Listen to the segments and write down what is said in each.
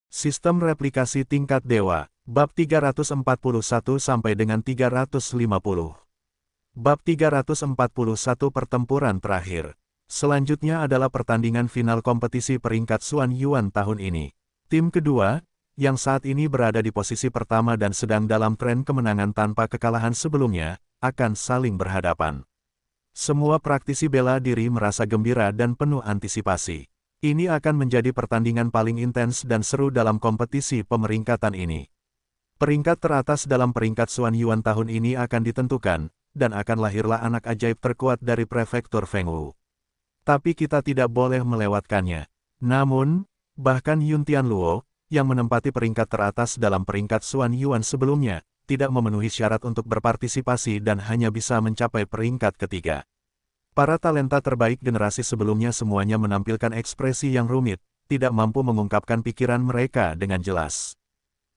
Sistem replikasi tingkat dewa, bab 341 sampai dengan 350. Bab 341 pertempuran terakhir. Selanjutnya adalah pertandingan final kompetisi peringkat Xuan Yuan tahun ini. Tim kedua, yang saat ini berada di posisi pertama dan sedang dalam tren kemenangan tanpa kekalahan sebelumnya, akan saling berhadapan. Semua praktisi bela diri merasa gembira dan penuh antisipasi. Ini akan menjadi pertandingan paling intens dan seru dalam kompetisi pemeringkatan ini. Peringkat teratas dalam peringkat Xuan Yuan tahun ini akan ditentukan, dan akan lahirlah anak ajaib terkuat dari prefektur Fengwu. Tapi kita tidak boleh melewatkannya. Namun, bahkan Yun Tianluo, yang menempati peringkat teratas dalam peringkat Xuan Yuan sebelumnya, tidak memenuhi syarat untuk berpartisipasi dan hanya bisa mencapai peringkat ketiga. Para talenta terbaik generasi sebelumnya semuanya menampilkan ekspresi yang rumit, tidak mampu mengungkapkan pikiran mereka dengan jelas.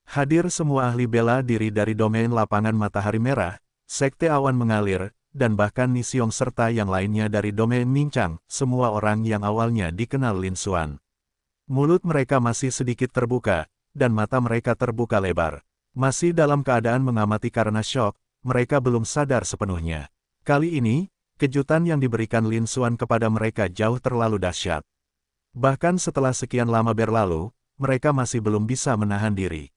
Hadir semua ahli bela diri dari domain lapangan Matahari Merah, Sekte Awan Mengalir, dan bahkan Nisyong serta yang lainnya dari domain Mincang, semua orang yang awalnya dikenal Lin Xuan. Mulut mereka masih sedikit terbuka, dan mata mereka terbuka lebar. Masih dalam keadaan mengamati karena syok, mereka belum sadar sepenuhnya. Kali ini, kejutan yang diberikan Lin Xuan kepada mereka jauh terlalu dahsyat. Bahkan setelah sekian lama berlalu, mereka masih belum bisa menahan diri.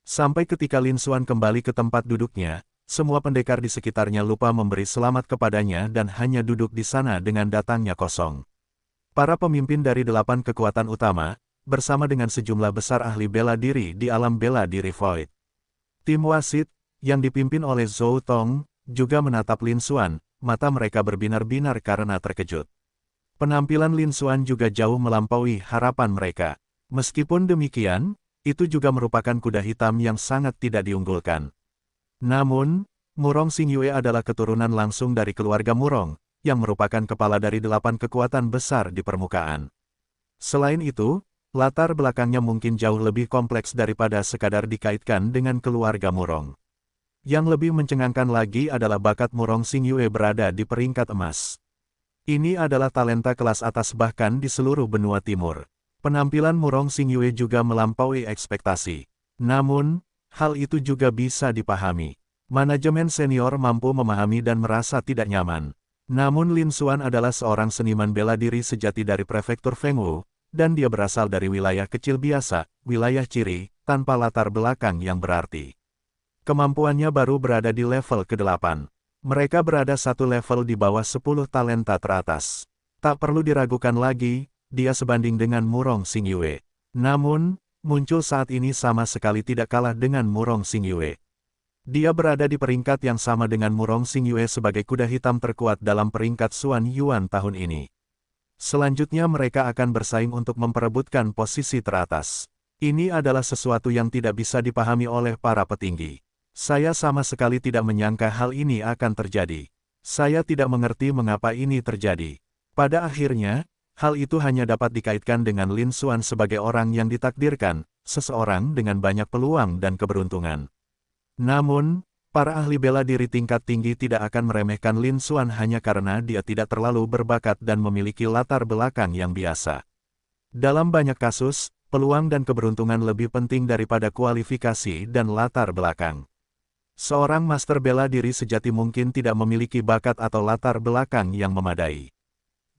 Sampai ketika Lin Xuan kembali ke tempat duduknya, semua pendekar di sekitarnya lupa memberi selamat kepadanya dan hanya duduk di sana dengan datangnya kosong. Para pemimpin dari 8 kekuatan utama, bersama dengan sejumlah besar ahli bela diri di alam bela diri Void. Tim wasit, yang dipimpin oleh Zhou Tong, juga menatap Lin Xuan. Mata mereka berbinar-binar karena terkejut. Penampilan Lin Xuan juga jauh melampaui harapan mereka. Meskipun demikian, itu juga merupakan kuda hitam yang sangat tidak diunggulkan. Namun, Murong Xingyue adalah keturunan langsung dari keluarga Murong, yang merupakan kepala dari 8 kekuatan besar di permukaan. Selain itu, latar belakangnya mungkin jauh lebih kompleks daripada sekadar dikaitkan dengan keluarga Murong. Yang lebih mencengangkan lagi adalah bakat Murong Xingyue berada di peringkat emas. Ini adalah talenta kelas atas bahkan di seluruh benua timur. Penampilan Murong Xingyue juga melampaui ekspektasi. Namun, hal itu juga bisa dipahami. Manajemen senior mampu memahami dan merasa tidak nyaman. Namun Lin Xuan adalah seorang seniman bela diri sejati dari prefektur Fengwu, dan dia berasal dari wilayah kecil biasa, wilayah ciri, tanpa latar belakang yang berarti. Kemampuannya baru berada di level ke-8. Mereka berada satu level di bawah 10 talenta teratas. Tak perlu diragukan lagi, dia sebanding dengan Murong Xingyue. Namun, muncul saat ini sama sekali tidak kalah dengan Murong Xingyue. Dia berada di peringkat yang sama dengan Murong Xingyue sebagai kuda hitam terkuat dalam peringkat Xuan Yuan tahun ini. Selanjutnya mereka akan bersaing untuk memperebutkan posisi teratas. Ini adalah sesuatu yang tidak bisa dipahami oleh para petinggi. Saya sama sekali tidak menyangka hal ini akan terjadi. Saya tidak mengerti mengapa ini terjadi. Pada akhirnya, hal itu hanya dapat dikaitkan dengan Lin Xuan sebagai orang yang ditakdirkan, seseorang dengan banyak peluang dan keberuntungan. Namun, para ahli bela diri tingkat tinggi tidak akan meremehkan Lin Xuan hanya karena dia tidak terlalu berbakat dan memiliki latar belakang yang biasa. Dalam banyak kasus, peluang dan keberuntungan lebih penting daripada kualifikasi dan latar belakang. Seorang master bela diri sejati mungkin tidak memiliki bakat atau latar belakang yang memadai.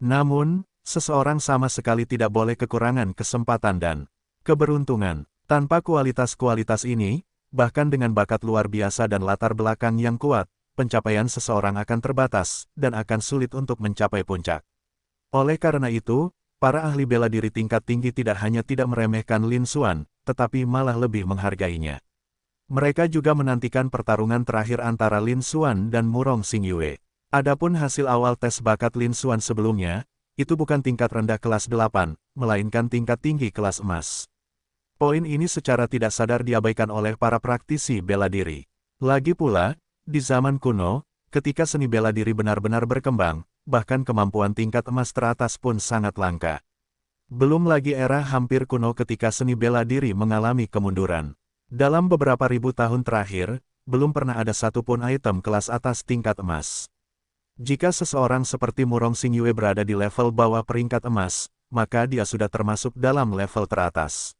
Namun, seseorang sama sekali tidak boleh kekurangan kesempatan dan keberuntungan. Tanpa kualitas-kualitas ini, bahkan dengan bakat luar biasa dan latar belakang yang kuat, pencapaian seseorang akan terbatas, dan akan sulit untuk mencapai puncak. Oleh karena itu, para ahli bela diri tingkat tinggi tidak hanya tidak meremehkan Lin Xuan, tetapi malah lebih menghargainya. Mereka juga menantikan pertarungan terakhir antara Lin Xuan dan Murong Xingyue. Adapun hasil awal tes bakat Lin Xuan sebelumnya, itu bukan tingkat rendah kelas 8, melainkan tingkat tinggi kelas emas. Poin ini secara tidak sadar diabaikan oleh para praktisi bela diri. Lagi pula, di zaman kuno, ketika seni bela diri benar-benar berkembang, bahkan kemampuan tingkat emas teratas pun sangat langka. Belum lagi era hampir kuno ketika seni bela diri mengalami kemunduran. Dalam beberapa ribu tahun terakhir, belum pernah ada satupun item kelas atas tingkat emas. Jika seseorang seperti Murong Xingyue berada di level bawah peringkat emas, maka dia sudah termasuk dalam level teratas.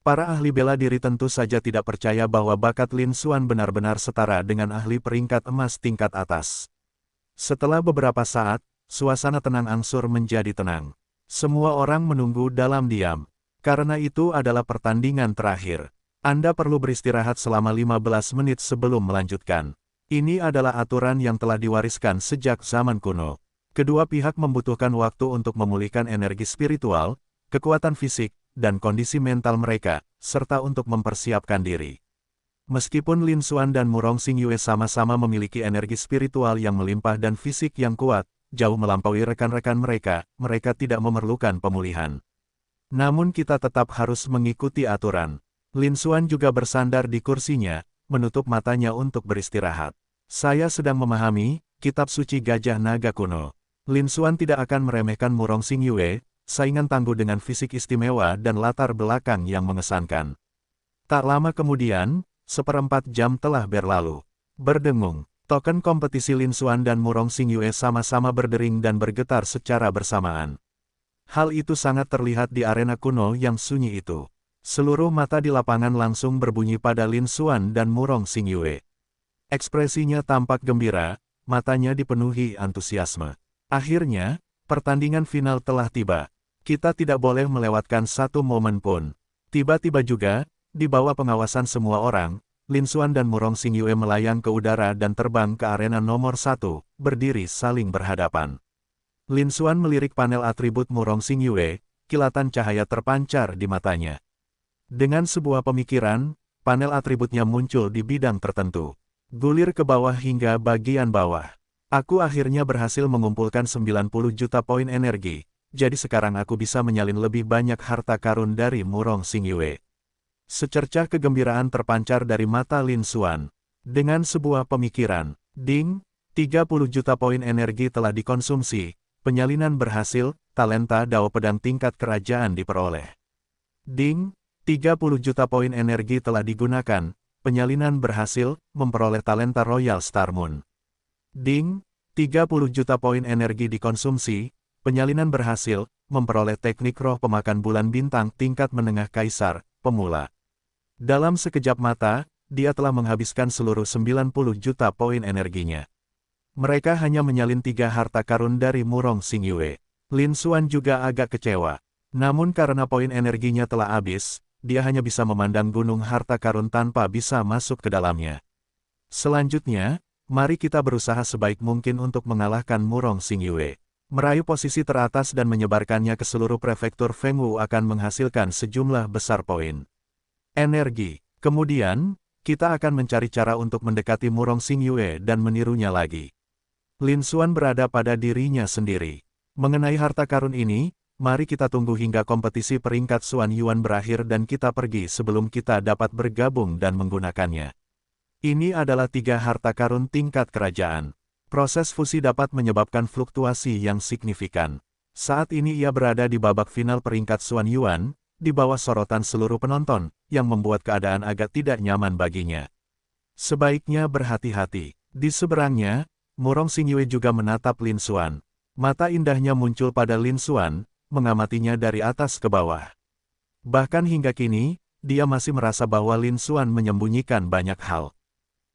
Para ahli bela diri tentu saja tidak percaya bahwa bakat Lin Xuan benar-benar setara dengan ahli peringkat emas tingkat atas. Setelah beberapa saat, suasana tenang angsur menjadi tenang. Semua orang menunggu dalam diam. Karena itu adalah pertandingan terakhir. Anda perlu beristirahat selama 15 menit sebelum melanjutkan. Ini adalah aturan yang telah diwariskan sejak zaman kuno. Kedua pihak membutuhkan waktu untuk memulihkan energi spiritual, kekuatan fisik, dan kondisi mental mereka, serta untuk mempersiapkan diri. Meskipun Lin Xuan dan Murong Xingyue sama-sama memiliki energi spiritual yang melimpah dan fisik yang kuat, jauh melampaui rekan-rekan mereka, mereka tidak memerlukan pemulihan. Namun kita tetap harus mengikuti aturan. Lin Xuan juga bersandar di kursinya, menutup matanya untuk beristirahat. Saya sedang memahami kitab suci Gajah Naga kuno. Lin Xuan tidak akan meremehkan Murong Xingyue, saingan tangguh dengan fisik istimewa dan latar belakang yang mengesankan. Tak lama kemudian, 1/4 jam telah berlalu. Berdengung, token kompetisi Lin Xuan dan Murong Xingyue sama-sama berdering dan bergetar secara bersamaan. Hal itu sangat terlihat di arena kuno yang sunyi itu. Seluruh mata di lapangan langsung berbunyi pada Lin Xuan dan Murong Xingyue. Ekspresinya tampak gembira, matanya dipenuhi antusiasme. Akhirnya, pertandingan final telah tiba. Kita tidak boleh melewatkan satu momen pun. Tiba-tiba juga, di bawah pengawasan semua orang, Lin Xuan dan Murong Xingyue melayang ke udara dan terbang ke arena nomor 1, berdiri saling berhadapan. Lin Xuan melirik panel atribut Murong Xingyue, kilatan cahaya terpancar di matanya. Dengan sebuah pemikiran, panel atributnya muncul di bidang tertentu. Gulir ke bawah hingga bagian bawah. Aku akhirnya berhasil mengumpulkan 90 juta poin energi. Jadi sekarang aku bisa menyalin lebih banyak harta karun dari Murong Xingyue. Secercah kegembiraan terpancar dari mata Lin Xuan. Dengan sebuah pemikiran, ding, 30 juta poin energi telah dikonsumsi, penyalinan berhasil, talenta Dao Pedang tingkat kerajaan diperoleh. Ding, 30 juta poin energi telah digunakan, penyalinan berhasil, memperoleh talenta Royal Star Moon. Ding, 30 juta poin energi dikonsumsi, penyalinan berhasil, memperoleh teknik roh pemakan bulan bintang tingkat menengah kaisar, pemula. Dalam sekejap mata, dia telah menghabiskan seluruh 90 juta poin energinya. Mereka hanya menyalin 3 harta karun dari Murong Xingyue. Lin Xuan juga agak kecewa. Namun karena poin energinya telah habis, dia hanya bisa memandang gunung harta karun tanpa bisa masuk ke dalamnya. Selanjutnya, mari kita berusaha sebaik mungkin untuk mengalahkan Murong Xingyue. Meraih posisi teratas dan menyebarkannya ke seluruh prefektur Fengwu akan menghasilkan sejumlah besar poin energi. Kemudian, kita akan mencari cara untuk mendekati Murong Xingyue dan menirunya lagi. Lin Xuan berada pada dirinya sendiri. Mengenai harta karun ini, mari kita tunggu hingga kompetisi peringkat Xuan Yuan berakhir dan kita pergi sebelum kita dapat bergabung dan menggunakannya. Ini adalah 3 harta karun tingkat kerajaan. Proses fusi dapat menyebabkan fluktuasi yang signifikan. Saat ini ia berada di babak final peringkat Xuan Yuan, di bawah sorotan seluruh penonton, yang membuat keadaan agak tidak nyaman baginya. Sebaiknya berhati-hati. Di seberangnya, Murong Xingyue juga menatap Lin Xuan. Mata indahnya muncul pada Lin Xuan, mengamatinya dari atas ke bawah. Bahkan hingga kini, dia masih merasa bahwa Lin Xuan menyembunyikan banyak hal.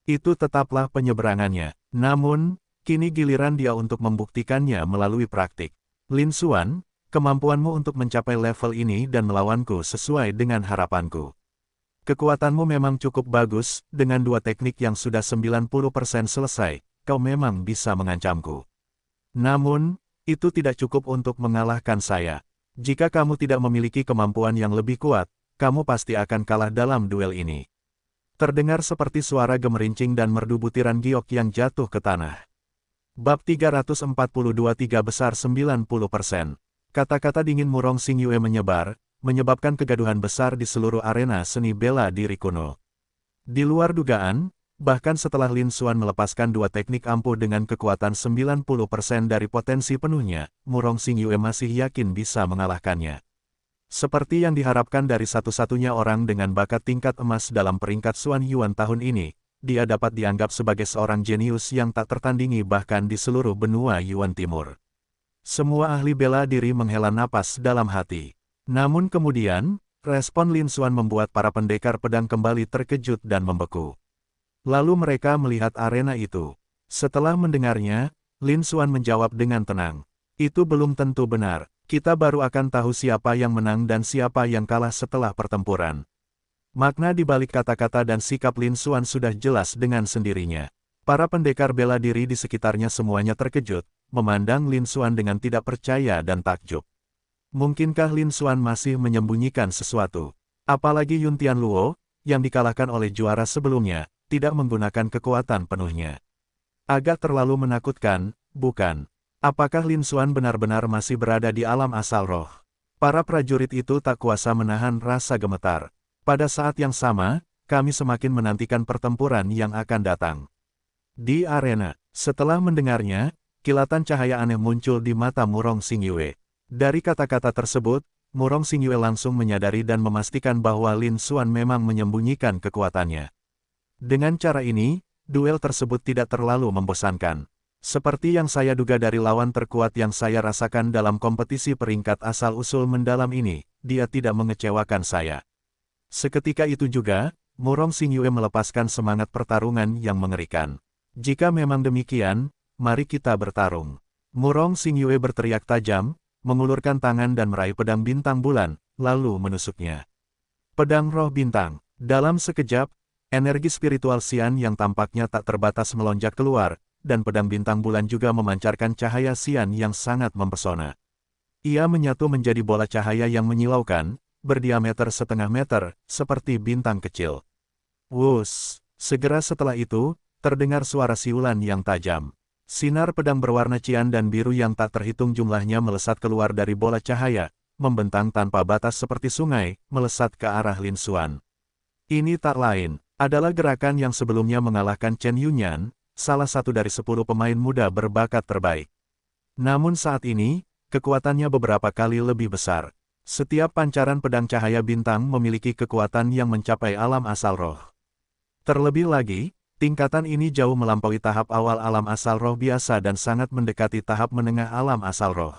Itu tetaplah penyeberangannya. Namun, kini giliran dia untuk membuktikannya melalui praktik. Lin Xuan, kemampuanmu untuk mencapai level ini dan melawanku sesuai dengan harapanku. Kekuatanmu memang cukup bagus, dengan 2 teknik yang sudah 90% selesai, kau memang bisa mengancamku. Namun, itu tidak cukup untuk mengalahkan saya. Jika kamu tidak memiliki kemampuan yang lebih kuat, kamu pasti akan kalah dalam duel ini. Terdengar seperti suara gemerincing dan merdu butiran giok yang jatuh ke tanah. Bab 342 3 besar 90%. Kata-kata dingin Murong Xingyue menyebar, menyebabkan kegaduhan besar di seluruh arena seni bela diri kuno. Di luar dugaan, bahkan setelah Lin Xuan melepaskan 2 teknik ampuh dengan kekuatan 90% dari potensi penuhnya, Murong Xingyue masih yakin bisa mengalahkannya. Seperti yang diharapkan dari satu-satunya orang dengan bakat tingkat emas dalam peringkat Xuan Yuan tahun ini, dia dapat dianggap sebagai seorang jenius yang tak tertandingi bahkan di seluruh benua Yuan Timur. Semua ahli bela diri menghela napas dalam hati. Namun kemudian, Respon Lin Xuan membuat para pendekar pedang kembali terkejut dan membeku. Lalu mereka melihat arena itu. Setelah mendengarnya, Lin Xuan menjawab dengan tenang. Itu belum tentu benar. Kita baru akan tahu siapa yang menang dan siapa yang kalah setelah pertempuran. Makna di balik kata-kata dan sikap Lin Xuan sudah jelas dengan sendirinya. Para pendekar bela diri di sekitarnya semuanya terkejut, memandang Lin Xuan dengan tidak percaya dan takjub. Mungkinkah Lin Xuan masih menyembunyikan sesuatu? Apalagi Yun Tianluo, yang dikalahkan oleh juara sebelumnya, tidak menggunakan kekuatan penuhnya. Agak terlalu menakutkan, bukan? Apakah Lin Xuan benar-benar masih berada di alam asal roh? Para prajurit itu tak kuasa menahan rasa gemetar. Pada saat yang sama, kami semakin menantikan pertempuran yang akan datang. Di arena, setelah mendengarnya, kilatan cahaya aneh muncul di mata Murong Xingyue. Dari kata-kata tersebut, Murong Xingyue langsung menyadari dan memastikan bahwa Lin Xuan memang menyembunyikan kekuatannya. Dengan cara ini, duel tersebut tidak terlalu membosankan. Seperti yang saya duga dari lawan terkuat yang saya rasakan dalam kompetisi peringkat asal-usul mendalam ini, dia tidak mengecewakan saya. Seketika itu juga, Murong Xingyue melepaskan semangat pertarungan yang mengerikan. Jika memang demikian, mari kita bertarung. Murong Xingyue berteriak tajam, mengulurkan tangan dan meraih pedang bintang bulan, lalu menusuknya. Pedang roh bintang. Dalam sekejap, energi spiritual Xian yang tampaknya tak terbatas melonjak keluar, dan pedang bintang bulan juga memancarkan cahaya Xian yang sangat mempesona. Ia menyatu menjadi bola cahaya yang menyilaukan, berdiameter setengah meter, seperti bintang kecil. Wus! Segera setelah itu, terdengar suara siulan yang tajam. Sinar pedang berwarna cian dan biru yang tak terhitung jumlahnya melesat keluar dari bola cahaya, membentang tanpa batas seperti sungai, melesat ke arah Lin Xuan. Ini tak lain, adalah gerakan yang sebelumnya mengalahkan Chen Yunyan, salah satu dari 10 pemain muda berbakat terbaik. Namun saat ini, kekuatannya beberapa kali lebih besar. Setiap pancaran pedang cahaya bintang memiliki kekuatan yang mencapai alam asal roh. Terlebih lagi, tingkatan ini jauh melampaui tahap awal alam asal roh biasa dan sangat mendekati tahap menengah alam asal roh.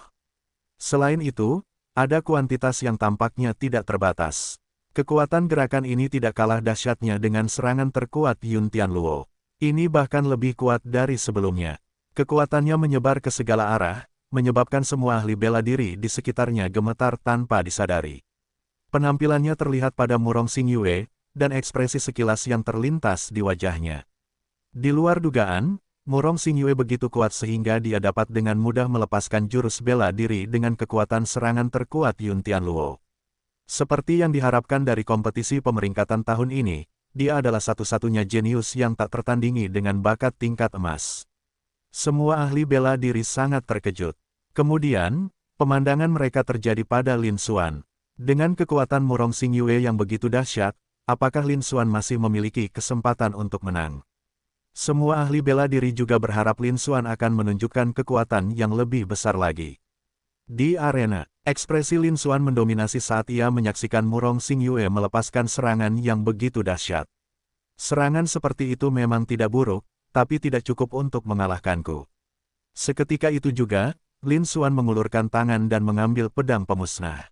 Selain itu, ada kuantitas yang tampaknya tidak terbatas. Kekuatan gerakan ini tidak kalah dahsyatnya dengan serangan terkuat Yun Tianluo. Ini bahkan lebih kuat dari sebelumnya. Kekuatannya menyebar ke segala arah, menyebabkan semua ahli bela diri di sekitarnya gemetar tanpa disadari. Penampilannya terlihat pada Murong Xingyue, dan ekspresi sekilas yang terlintas di wajahnya. Di luar dugaan, Murong Xingyue begitu kuat sehingga dia dapat dengan mudah melepaskan jurus bela diri dengan kekuatan serangan terkuat Yun Tianluo. Seperti yang diharapkan dari kompetisi pemeringkatan tahun ini, dia adalah satu-satunya jenius yang tak tertandingi dengan bakat tingkat emas. Semua ahli bela diri sangat terkejut. Kemudian, pemandangan mereka terjadi pada Lin Xuan. Dengan kekuatan Murong Xingyue yang begitu dahsyat, apakah Lin Xuan masih memiliki kesempatan untuk menang? Semua ahli bela diri juga berharap Lin Xuan akan menunjukkan kekuatan yang lebih besar lagi. Di arena, ekspresi Lin Xuan mendominasi saat ia menyaksikan Murong Xingyue melepaskan serangan yang begitu dahsyat. Serangan seperti itu memang tidak buruk, tapi tidak cukup untuk mengalahkanku. Seketika itu juga, Lin Xuan mengulurkan tangan dan mengambil pedang pemusnah.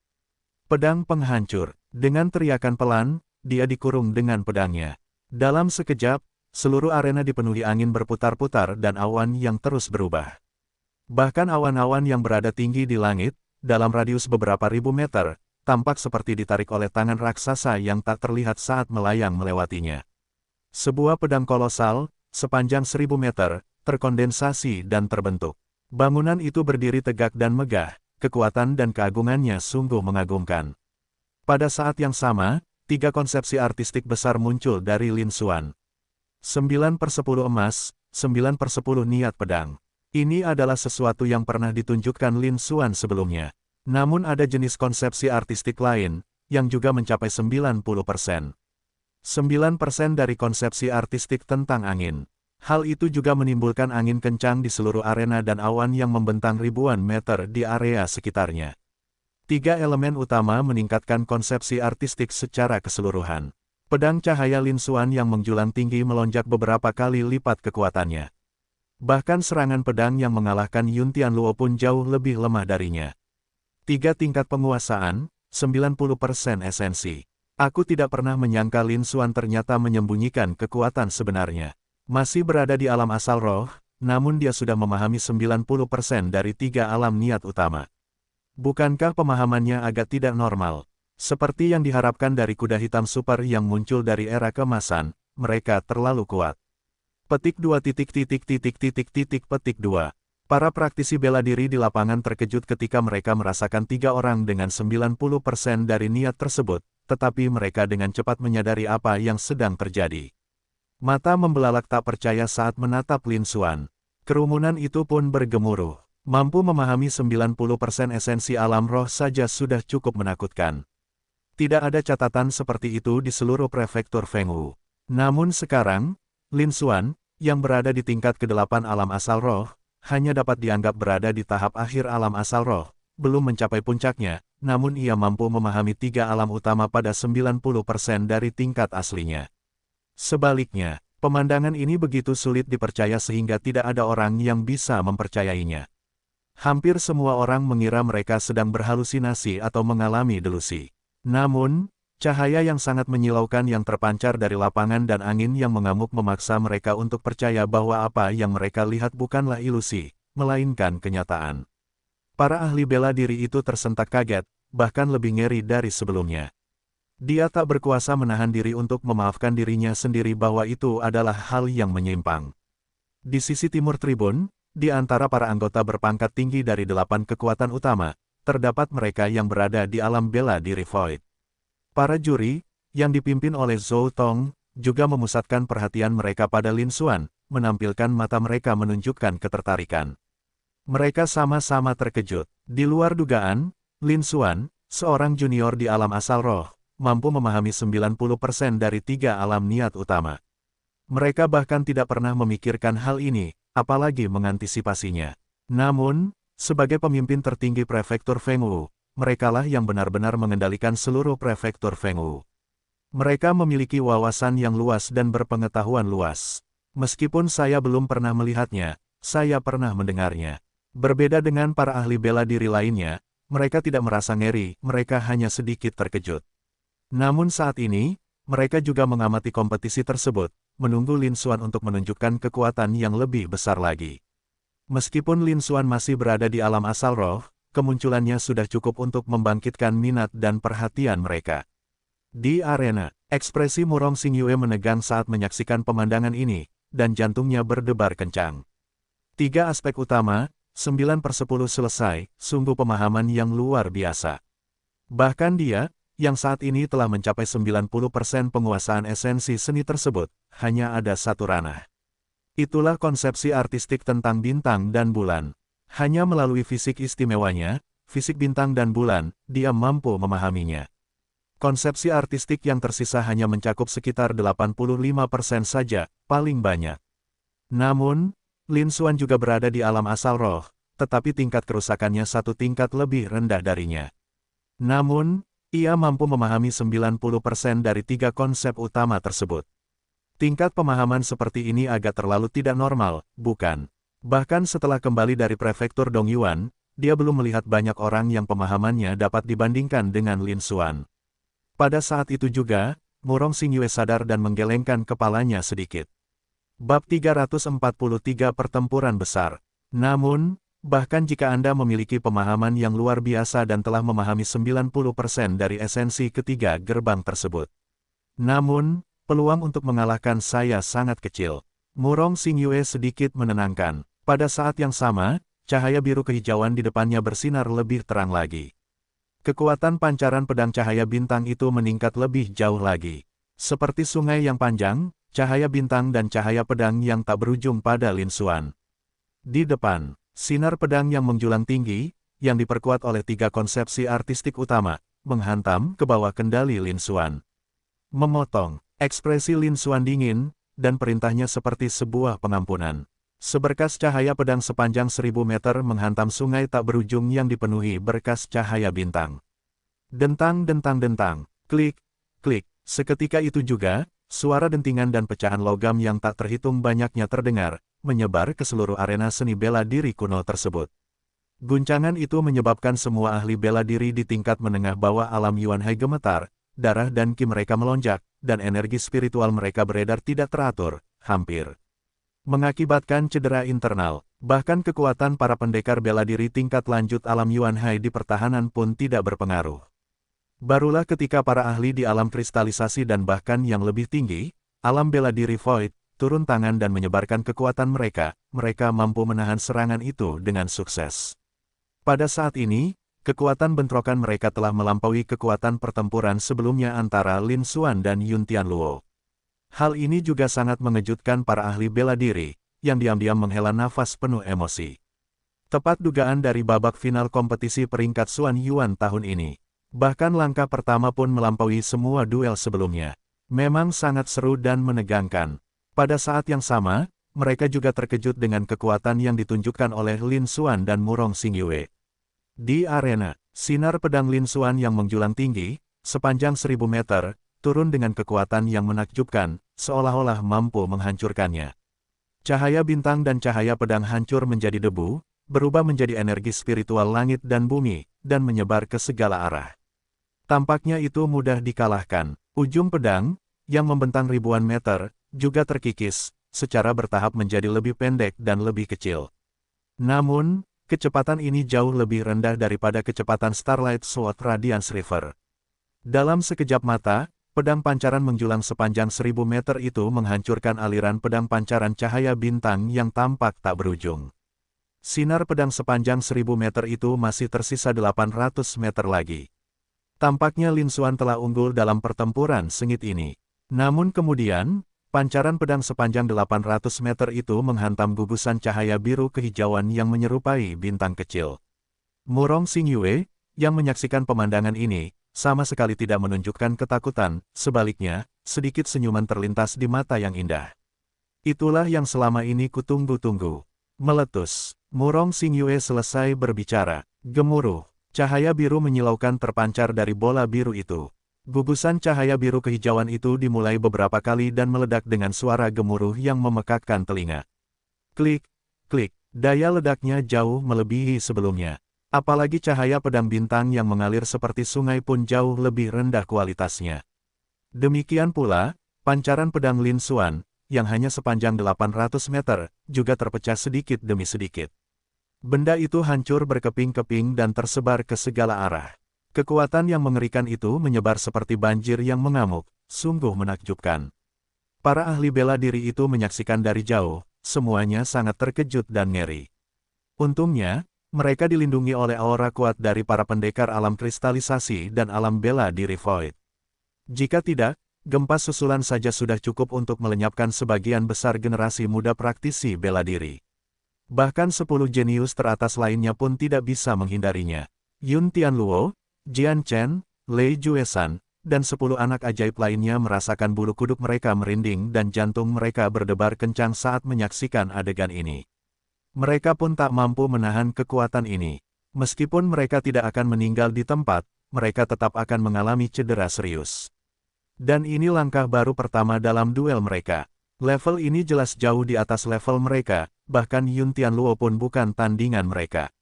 Pedang penghancur. Dengan teriakan pelan, dia dikurung dengan pedangnya. Dalam sekejap, seluruh arena dipenuhi angin berputar-putar dan awan yang terus berubah. Bahkan awan-awan yang berada tinggi di langit, dalam radius beberapa ribu meter, tampak seperti ditarik oleh tangan raksasa yang tak terlihat saat melayang melewatinya. Sebuah pedang kolosal, sepanjang 1000 meter, terkondensasi dan terbentuk. Bangunan itu berdiri tegak dan megah, kekuatan dan keagungannya sungguh mengagumkan. Pada saat yang sama, 3 konsepsi artistik besar muncul dari Lin Xuan. 9/10 emas, 9/10 niat pedang. Ini adalah sesuatu yang pernah ditunjukkan Lin Xuan sebelumnya. Namun ada jenis konsepsi artistik lain, yang juga mencapai 90%. 9% dari konsepsi artistik tentang angin. Hal itu juga menimbulkan angin kencang di seluruh arena dan awan yang membentang ribuan meter di area sekitarnya. 3 elemen utama meningkatkan konsepsi artistik secara keseluruhan. Pedang cahaya Lin Xuan yang menjulang tinggi melonjak beberapa kali lipat kekuatannya. Bahkan serangan pedang yang mengalahkan Yun Tianluo pun jauh lebih lemah darinya. 3 tingkat penguasaan, 90% esensi. Aku tidak pernah menyangka Lin Xuan ternyata menyembunyikan kekuatan sebenarnya. Masih berada di alam asal roh, namun dia sudah memahami 90% dari 3 alam niat utama. Bukankah pemahamannya agak tidak normal? Seperti yang diharapkan dari kuda hitam super yang muncul dari era kemasan, mereka terlalu kuat. Petik 2. Para praktisi bela diri di lapangan terkejut ketika mereka merasakan 3 orang dengan 90% dari niat tersebut, tetapi mereka dengan cepat menyadari apa yang sedang terjadi. Mata membelalak tak percaya saat menatap Lin Xuan. Kerumunan itu pun bergemuruh. Mampu memahami 90% esensi alam roh saja sudah cukup menakutkan. Tidak ada catatan seperti itu di seluruh prefektur Fengwu. Namun sekarang, Lin Xuan, yang berada di tingkat ke-8 alam asal roh, hanya dapat dianggap berada di tahap akhir alam asal roh, belum mencapai puncaknya, namun ia mampu memahami 3 alam utama pada 90% dari tingkat aslinya. Sebaliknya, pemandangan ini begitu sulit dipercaya sehingga tidak ada orang yang bisa mempercayainya. Hampir semua orang mengira mereka sedang berhalusinasi atau mengalami delusi. Namun, cahaya yang sangat menyilaukan yang terpancar dari lapangan dan angin yang mengamuk memaksa mereka untuk percaya bahwa apa yang mereka lihat bukanlah ilusi, melainkan kenyataan. Para ahli bela diri itu tersentak kaget, bahkan lebih ngeri dari sebelumnya. Dia tak berkuasa menahan diri untuk memaafkan dirinya sendiri bahwa itu adalah hal yang menyimpang. Di sisi timur tribun, di antara para anggota berpangkat tinggi dari 8 kekuatan utama, terdapat mereka yang berada di alam bela diri Void. Para juri, yang dipimpin oleh Zhou Tong, juga memusatkan perhatian mereka pada Lin Xuan, menampilkan mata mereka menunjukkan ketertarikan. Mereka sama-sama terkejut. Di luar dugaan, Lin Xuan, seorang junior di alam asal roh, mampu memahami 90% dari 3 alam niat utama. Mereka bahkan tidak pernah memikirkan hal ini, apalagi mengantisipasinya. Namun, sebagai pemimpin tertinggi prefektur Fengwu, merekalah yang benar-benar mengendalikan seluruh prefektur Fengwu. Mereka memiliki wawasan yang luas dan berpengetahuan luas. Meskipun saya belum pernah melihatnya, saya pernah mendengarnya. Berbeda dengan para ahli bela diri lainnya, mereka tidak merasa ngeri, mereka hanya sedikit terkejut. Namun saat ini, mereka juga mengamati kompetisi tersebut, menunggu Lin Xuan untuk menunjukkan kekuatan yang lebih besar lagi. Meskipun Lin Xuan masih berada di alam asal roh, kemunculannya sudah cukup untuk membangkitkan minat dan perhatian mereka. Di arena, ekspresi Murong Xingyue menegang saat menyaksikan pemandangan ini, dan jantungnya berdebar kencang. 3 aspek utama, 9/10 selesai, sungguh pemahaman yang luar biasa. Bahkan dia, yang saat ini telah mencapai 90% penguasaan esensi seni tersebut, hanya ada satu ranah. Itulah konsepsi artistik tentang bintang dan bulan. Hanya melalui fisik istimewanya, fisik bintang dan bulan, dia mampu memahaminya. Konsepsi artistik yang tersisa hanya mencakup sekitar 85% saja, paling banyak. Namun, Lin Xuan juga berada di alam asal roh, tetapi tingkat kerusakannya satu tingkat lebih rendah darinya. Namun, ia mampu memahami 90% dari 3 konsep utama tersebut. Tingkat pemahaman seperti ini agak terlalu tidak normal, bukan? Bahkan setelah kembali dari prefektur Dongyuan, dia belum melihat banyak orang yang pemahamannya dapat dibandingkan dengan Lin Xuan. Pada saat itu juga, Murong Xingyue sadar dan menggelengkan kepalanya sedikit. Bab 343 Pertempuran Besar. Namun, bahkan jika Anda memiliki pemahaman yang luar biasa dan telah memahami 90% dari esensi ketiga gerbang tersebut. Namun, peluang untuk mengalahkan saya sangat kecil. Murong Xingyue sedikit menenangkan. Pada saat yang sama, cahaya biru kehijauan di depannya bersinar lebih terang lagi. Kekuatan pancaran pedang cahaya bintang itu meningkat lebih jauh lagi. Seperti sungai yang panjang, cahaya bintang dan cahaya pedang yang tak berujung pada Lin Xuan. Di depan, sinar pedang yang menjulang tinggi, yang diperkuat oleh 3 konsepsi artistik utama, menghantam ke bawah kendali Lin Xuan. Memotong, ekspresi Lin Xuan dingin, dan perintahnya seperti sebuah pengampunan. Seberkas cahaya pedang sepanjang 1000 meter menghantam sungai tak berujung yang dipenuhi berkas cahaya bintang. Dentang-dentang-dentang, klik, klik. Seketika itu juga, suara dentingan dan pecahan logam yang tak terhitung banyaknya terdengar, menyebar ke seluruh arena seni bela diri kuno tersebut. Guncangan itu menyebabkan semua ahli bela diri di tingkat menengah bawah alam Yuan Hai gemetar, darah dan ki mereka melonjak, dan energi spiritual mereka beredar tidak teratur, hampir mengakibatkan cedera internal. Bahkan kekuatan para pendekar bela diri tingkat lanjut alam Yuan Hai di pertahanan pun tidak berpengaruh. Barulah ketika para ahli di alam kristalisasi dan bahkan yang lebih tinggi, alam bela diri Void, turun tangan dan menyebarkan kekuatan mereka, mereka mampu menahan serangan itu dengan sukses. Pada saat ini, kekuatan bentrokan mereka telah melampaui kekuatan pertempuran sebelumnya antara Lin Xuan dan Yun Tianluo. Hal ini juga sangat mengejutkan para ahli bela diri, yang diam-diam menghela nafas penuh emosi. Tepat dugaan dari babak final kompetisi peringkat Xuan Yuan tahun ini. Bahkan langkah pertama pun melampaui semua duel sebelumnya. Memang sangat seru dan menegangkan. Pada saat yang sama, mereka juga terkejut dengan kekuatan yang ditunjukkan oleh Lin Xuan dan Murong Xingyue. Di arena, sinar pedang Lin Xuan yang menjulang tinggi, sepanjang 1000 meter, turun dengan kekuatan yang menakjubkan, seolah-olah mampu menghancurkannya. Cahaya bintang dan cahaya pedang hancur menjadi debu, berubah menjadi energi spiritual langit dan bumi, dan menyebar ke segala arah. Tampaknya itu mudah dikalahkan. Ujung pedang, yang membentang ribuan meter, juga terkikis, secara bertahap menjadi lebih pendek dan lebih kecil. Namun, kecepatan ini jauh lebih rendah daripada kecepatan Starlight Sword Radiance River. Dalam sekejap mata, pedang pancaran menjulang sepanjang 1000 meter itu menghancurkan aliran pedang pancaran cahaya bintang yang tampak tak berujung. Sinar pedang sepanjang 1000 meter itu masih tersisa 800 meter lagi. Tampaknya Lin Xuan telah unggul dalam pertempuran sengit ini. Namun kemudian, pancaran pedang sepanjang 800 meter itu menghantam gugusan cahaya biru kehijauan yang menyerupai bintang kecil. Murong Xingyue, yang menyaksikan pemandangan ini, sama sekali tidak menunjukkan ketakutan, sebaliknya, sedikit senyuman terlintas di mata yang indah. Itulah yang selama ini kutunggu-tunggu. Meletus. Murong Xingyue selesai berbicara. Gemuruh. Cahaya biru menyilaukan terpancar dari bola biru itu. Gugusan cahaya biru kehijauan itu dimulai beberapa kali dan meledak dengan suara gemuruh yang memekakkan telinga. Klik, klik, daya ledaknya jauh melebihi sebelumnya. Apalagi cahaya pedang bintang yang mengalir seperti sungai pun jauh lebih rendah kualitasnya. Demikian pula, pancaran pedang Lin Xuan, yang hanya sepanjang 800 meter, juga terpecah sedikit demi sedikit. Benda itu hancur berkeping-keping dan tersebar ke segala arah. Kekuatan yang mengerikan itu menyebar seperti banjir yang mengamuk, sungguh menakjubkan. Para ahli bela diri itu menyaksikan dari jauh, semuanya sangat terkejut dan ngeri. Untungnya, mereka dilindungi oleh aura kuat dari para pendekar alam kristalisasi dan alam bela diri Void. Jika tidak, gempa susulan saja sudah cukup untuk melenyapkan sebagian besar generasi muda praktisi bela diri. Bahkan 10 jenius teratas lainnya pun tidak bisa menghindarinya. Yun Tianluo, Jian Chen, Lei Juesan, dan 10 anak ajaib lainnya merasakan bulu kuduk mereka merinding dan jantung mereka berdebar kencang saat menyaksikan adegan ini. Mereka pun tak mampu menahan kekuatan ini. Meskipun mereka tidak akan meninggal di tempat, mereka tetap akan mengalami cedera serius. Dan ini langkah baru pertama dalam duel mereka. Level ini jelas jauh di atas level mereka, bahkan Yun Tianluo pun bukan tandingan mereka.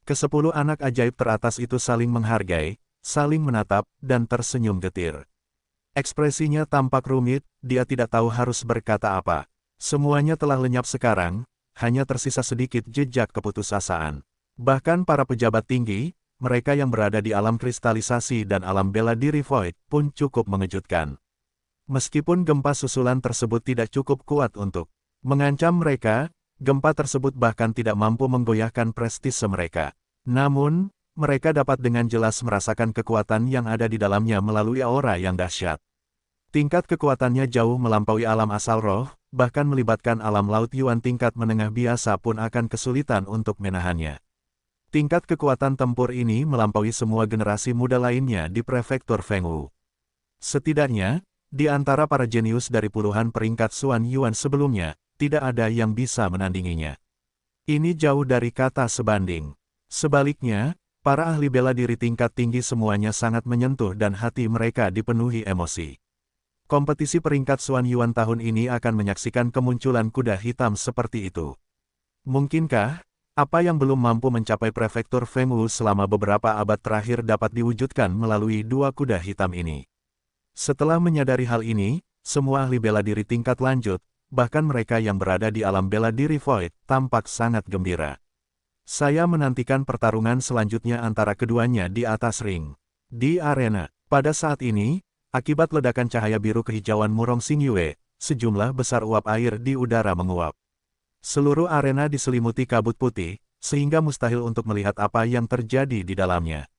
Ke-10 anak ajaib teratas itu saling menghargai, saling menatap, dan tersenyum getir. Ekspresinya tampak rumit, dia tidak tahu harus berkata apa. Semuanya telah lenyap sekarang, hanya tersisa sedikit jejak keputusasaan. Bahkan para pejabat tinggi, mereka yang berada di alam kristalisasi dan alam bela diri Void, pun cukup mengejutkan. Meskipun gempa susulan tersebut tidak cukup kuat untuk mengancam mereka, gempa tersebut bahkan tidak mampu menggoyahkan prestise mereka. Namun, mereka dapat dengan jelas merasakan kekuatan yang ada di dalamnya melalui aura yang dahsyat. Tingkat kekuatannya jauh melampaui alam asal roh, bahkan melibatkan alam laut Yuan tingkat menengah biasa pun akan kesulitan untuk menahannya. Tingkat kekuatan tempur ini melampaui semua generasi muda lainnya di prefektur Fengwu. Setidaknya, di antara para jenius dari puluhan peringkat Xuan Yuan sebelumnya, tidak ada yang bisa menandinginya. Ini jauh dari kata sebanding. Sebaliknya, para ahli bela diri tingkat tinggi semuanya sangat menyentuh dan hati mereka dipenuhi emosi. Kompetisi peringkat Xuan Yuan tahun ini akan menyaksikan kemunculan kuda hitam seperti itu. Mungkinkah Apa yang belum mampu mencapai prefektur Fengwu selama beberapa abad terakhir dapat diwujudkan melalui dua kuda hitam ini. Setelah menyadari hal ini, semua ahli bela diri tingkat lanjut, bahkan mereka yang berada di alam bela diri Void, tampak sangat gembira. Saya menantikan pertarungan selanjutnya antara keduanya di atas ring. Di arena, pada saat ini, akibat ledakan cahaya biru kehijauan Murong Xingyue, sejumlah besar uap air di udara menguap. Seluruh arena diselimuti kabut putih, sehingga mustahil untuk melihat apa yang terjadi di dalamnya.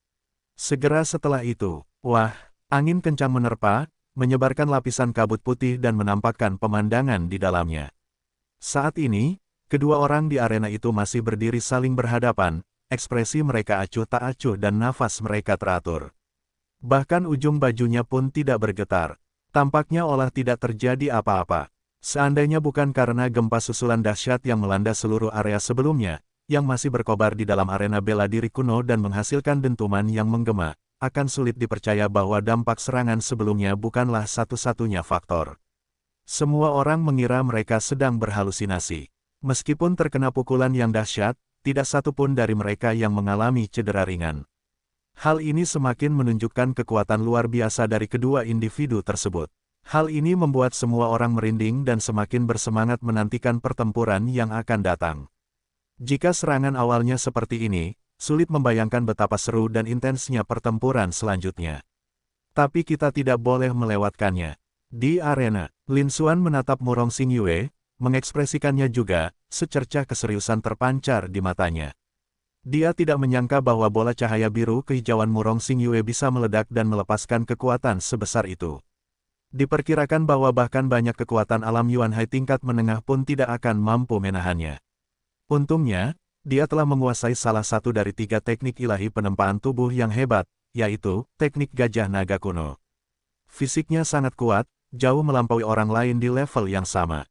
Segera setelah itu, wah, angin kencang menerpa, menyebarkan lapisan kabut putih dan menampakkan pemandangan di dalamnya. Saat ini, kedua orang di arena itu masih berdiri saling berhadapan, ekspresi mereka acuh tak acuh dan nafas mereka teratur. Bahkan ujung bajunya pun tidak bergetar. Tampaknya olah tidak terjadi apa-apa. Seandainya bukan karena gempa susulan dahsyat yang melanda seluruh area sebelumnya, yang masih berkobar di dalam arena bela diri kuno dan menghasilkan dentuman yang menggema, akan sulit dipercaya bahwa dampak serangan sebelumnya bukanlah satu-satunya faktor. Semua orang mengira mereka sedang berhalusinasi. Meskipun terkena pukulan yang dahsyat, tidak satu pun dari mereka yang mengalami cedera ringan. Hal ini semakin menunjukkan kekuatan luar biasa dari kedua individu tersebut. Hal ini membuat semua orang merinding dan semakin bersemangat menantikan pertempuran yang akan datang. Jika serangan awalnya seperti ini, sulit membayangkan betapa seru dan intensnya pertempuran selanjutnya. Tapi kita tidak boleh melewatkannya. Di arena, Lin Xuan menatap Murong Xingyue, mengekspresikannya juga, secercah keseriusan terpancar di matanya. Dia tidak menyangka bahwa bola cahaya biru kehijauan Murong Xingyue bisa meledak dan melepaskan kekuatan sebesar itu. Diperkirakan bahwa bahkan banyak kekuatan alam Yuan Hai tingkat menengah pun tidak akan mampu menahannya. Untungnya, dia telah menguasai salah satu dari 3 teknik ilahi penempaan tubuh yang hebat, yaitu teknik gajah naga kuno. Fisiknya sangat kuat, jauh melampaui orang lain di level yang sama.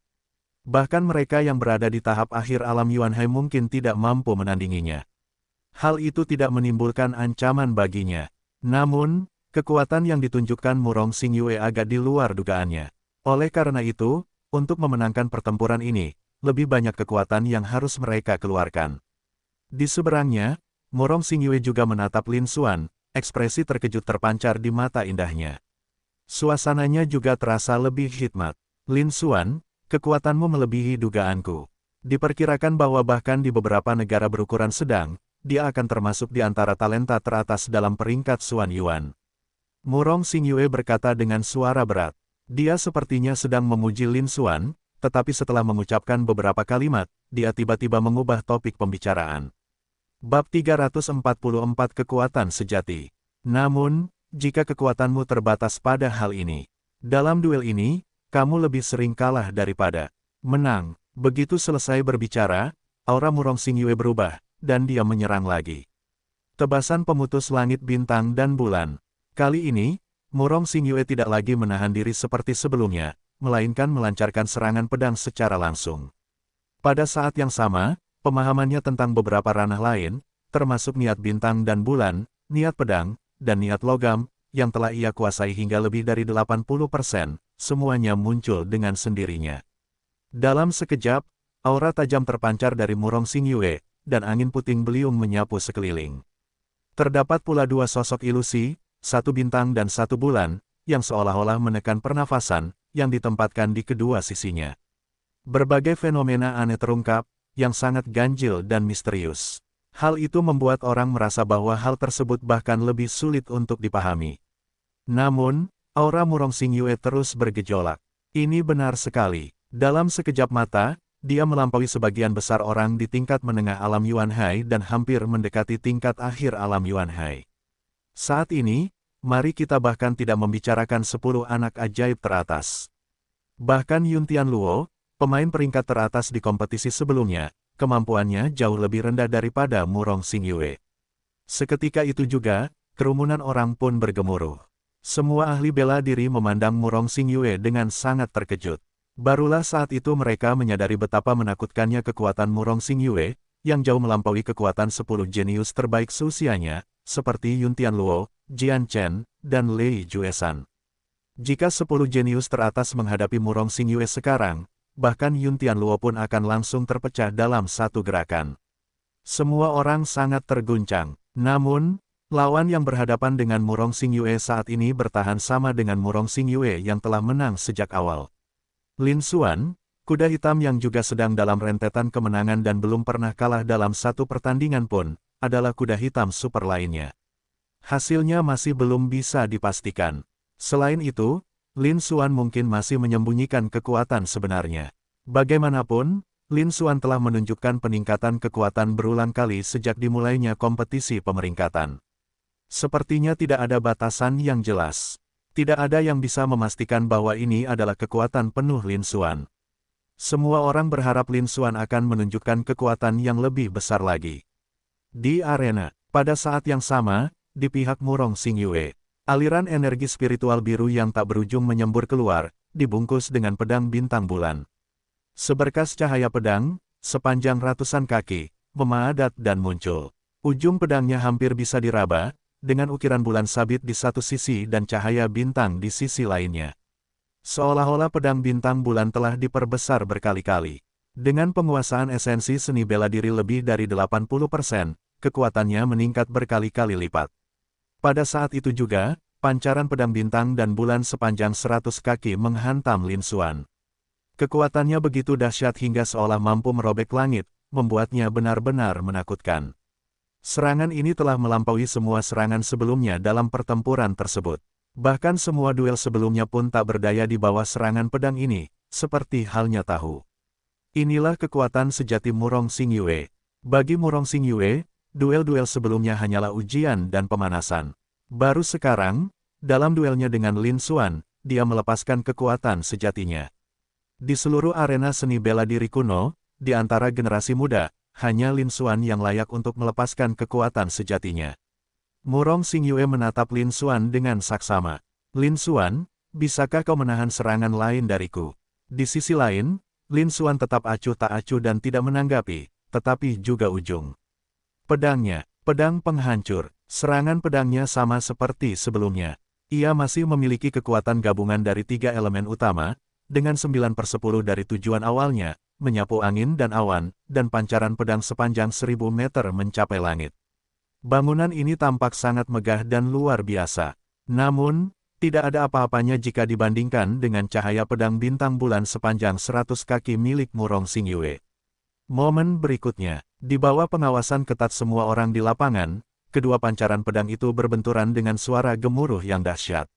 Bahkan mereka yang berada di tahap akhir alam Yuan Hai mungkin tidak mampu menandinginya. Hal itu tidak menimbulkan ancaman baginya. Namun, kekuatan yang ditunjukkan Murong Xingyue agak di luar dugaannya. Oleh karena itu, untuk memenangkan pertempuran ini, lebih banyak kekuatan yang harus mereka keluarkan. Di seberangnya, Murong Xingyue juga menatap Lin Xuan, ekspresi terkejut terpancar di mata indahnya. Suasananya juga terasa lebih hikmat. Lin Xuan, kekuatanmu melebihi dugaanku. Diperkirakan bahwa bahkan di beberapa negara berukuran sedang, dia akan termasuk di antara talenta teratas dalam peringkat Xuan Yuan. Murong Xingyue berkata dengan suara berat. Dia sepertinya sedang memuji Lin Xuan, tetapi setelah mengucapkan beberapa kalimat, dia tiba-tiba mengubah topik pembicaraan. Bab 344 Kekuatan Sejati. Namun, jika kekuatanmu terbatas pada hal ini, dalam duel ini, kamu lebih sering kalah daripada menang. Begitu selesai berbicara, aura Murong Xingyue berubah, dan dia menyerang lagi. Tebasan pemutus langit bintang dan bulan. Kali ini, Murong Xingyue tidak lagi menahan diri seperti sebelumnya, melainkan melancarkan serangan pedang secara langsung. Pada saat yang sama, pemahamannya tentang beberapa ranah lain, termasuk niat bintang dan bulan, niat pedang, dan niat logam, yang telah ia kuasai hingga lebih dari 80%, semuanya muncul dengan sendirinya. Dalam sekejap, aura tajam terpancar dari Murong Xingyue, dan angin puting beliung menyapu sekeliling. Terdapat pula 2 sosok ilusi, 1 bintang dan 1 bulan, yang seolah-olah menekan pernafasan, yang ditempatkan di kedua sisinya. Berbagai fenomena aneh terungkap, yang sangat ganjil dan misterius. Hal itu membuat orang merasa bahwa hal tersebut bahkan lebih sulit untuk dipahami. Namun, aura Murong Xingyue terus bergejolak. Ini benar sekali. Dalam sekejap mata, dia melampaui sebagian besar orang di tingkat menengah alam Yuan Hai dan hampir mendekati tingkat akhir alam Yuan Hai. Saat ini, mari kita bahkan tidak membicarakan 10 anak ajaib teratas. Bahkan Yun Tianluo, pemain peringkat teratas di kompetisi sebelumnya, kemampuannya jauh lebih rendah daripada Murong Xingyue. Seketika itu juga, kerumunan orang pun bergemuruh. Semua ahli bela diri memandang Murong Xingyue dengan sangat terkejut. Barulah saat itu mereka menyadari betapa menakutkannya kekuatan Murong Xingyue, yang jauh melampaui kekuatan 10 jenius terbaik seusianya, seperti Yun Tianluo, Jian Chen, dan Lei Juesan. Jika 10 jenius teratas menghadapi Murong Xingyue sekarang, bahkan Yun Tianluo pun akan langsung terpecah dalam satu gerakan. Semua orang sangat terguncang. Namun, lawan yang berhadapan dengan Murong Xingyue saat ini bertahan sama dengan Murong Xingyue yang telah menang sejak awal. Lin Xuan, kuda hitam yang juga sedang dalam rentetan kemenangan dan belum pernah kalah dalam satu pertandingan pun, adalah kuda hitam super lainnya. Hasilnya masih belum bisa dipastikan. Selain itu, Lin Xuan mungkin masih menyembunyikan kekuatan sebenarnya. Bagaimanapun, Lin Xuan telah menunjukkan peningkatan kekuatan berulang kali sejak dimulainya kompetisi pemeringkatan. Sepertinya tidak ada batasan yang jelas. Tidak ada yang bisa memastikan bahwa ini adalah kekuatan penuh Lin Xuan. Semua orang berharap Lin Xuan akan menunjukkan kekuatan yang lebih besar lagi. Di arena, pada saat yang sama, di pihak Murong Xingyue, aliran energi spiritual biru yang tak berujung menyembur keluar, dibungkus dengan pedang bintang bulan. Seberkas cahaya pedang, sepanjang ratusan kaki, memadat dan muncul. Ujung pedangnya hampir bisa diraba, dengan ukiran bulan sabit di satu sisi dan cahaya bintang di sisi lainnya. Seolah-olah pedang bintang bulan telah diperbesar berkali-kali. Dengan penguasaan esensi seni bela diri lebih dari 80%, kekuatannya meningkat berkali-kali lipat. Pada saat itu juga, pancaran pedang bintang dan bulan sepanjang 100 kaki menghantam Lin Xuan. Kekuatannya begitu dahsyat hingga seolah mampu merobek langit, membuatnya benar-benar menakutkan. Serangan ini telah melampaui semua serangan sebelumnya dalam pertempuran tersebut. Bahkan semua duel sebelumnya pun tak berdaya di bawah serangan pedang ini, seperti halnya tahu. Inilah kekuatan sejati Murong Xingyue. Bagi Murong Xingyue, duel-duel sebelumnya hanyalah ujian dan pemanasan. Baru sekarang, dalam duelnya dengan Lin Xuan, dia melepaskan kekuatan sejatinya. Di seluruh arena seni bela diri kuno, di antara generasi muda, hanya Lin Xuan yang layak untuk melepaskan kekuatan sejatinya. Murong Xingyue menatap Lin Xuan dengan saksama. Lin Xuan, bisakah kau menahan serangan lain dariku? Di sisi lain, Lin Xuan tetap acuh tak acuh dan tidak menanggapi, tetapi juga ujung pedangnya, pedang penghancur. Serangan pedangnya sama seperti sebelumnya. Ia masih memiliki kekuatan gabungan dari 3 elemen utama, dengan 9/10 dari tujuan awalnya, menyapu angin dan awan, dan pancaran pedang sepanjang 1000 meter mencapai langit. Bangunan ini tampak sangat megah dan luar biasa. Namun, tidak ada apa-apanya jika dibandingkan dengan cahaya pedang bintang bulan sepanjang 100 kaki milik Murong Xingyue. Momen berikutnya, di bawah pengawasan ketat semua orang di lapangan, kedua pancaran pedang itu berbenturan dengan suara gemuruh yang dahsyat.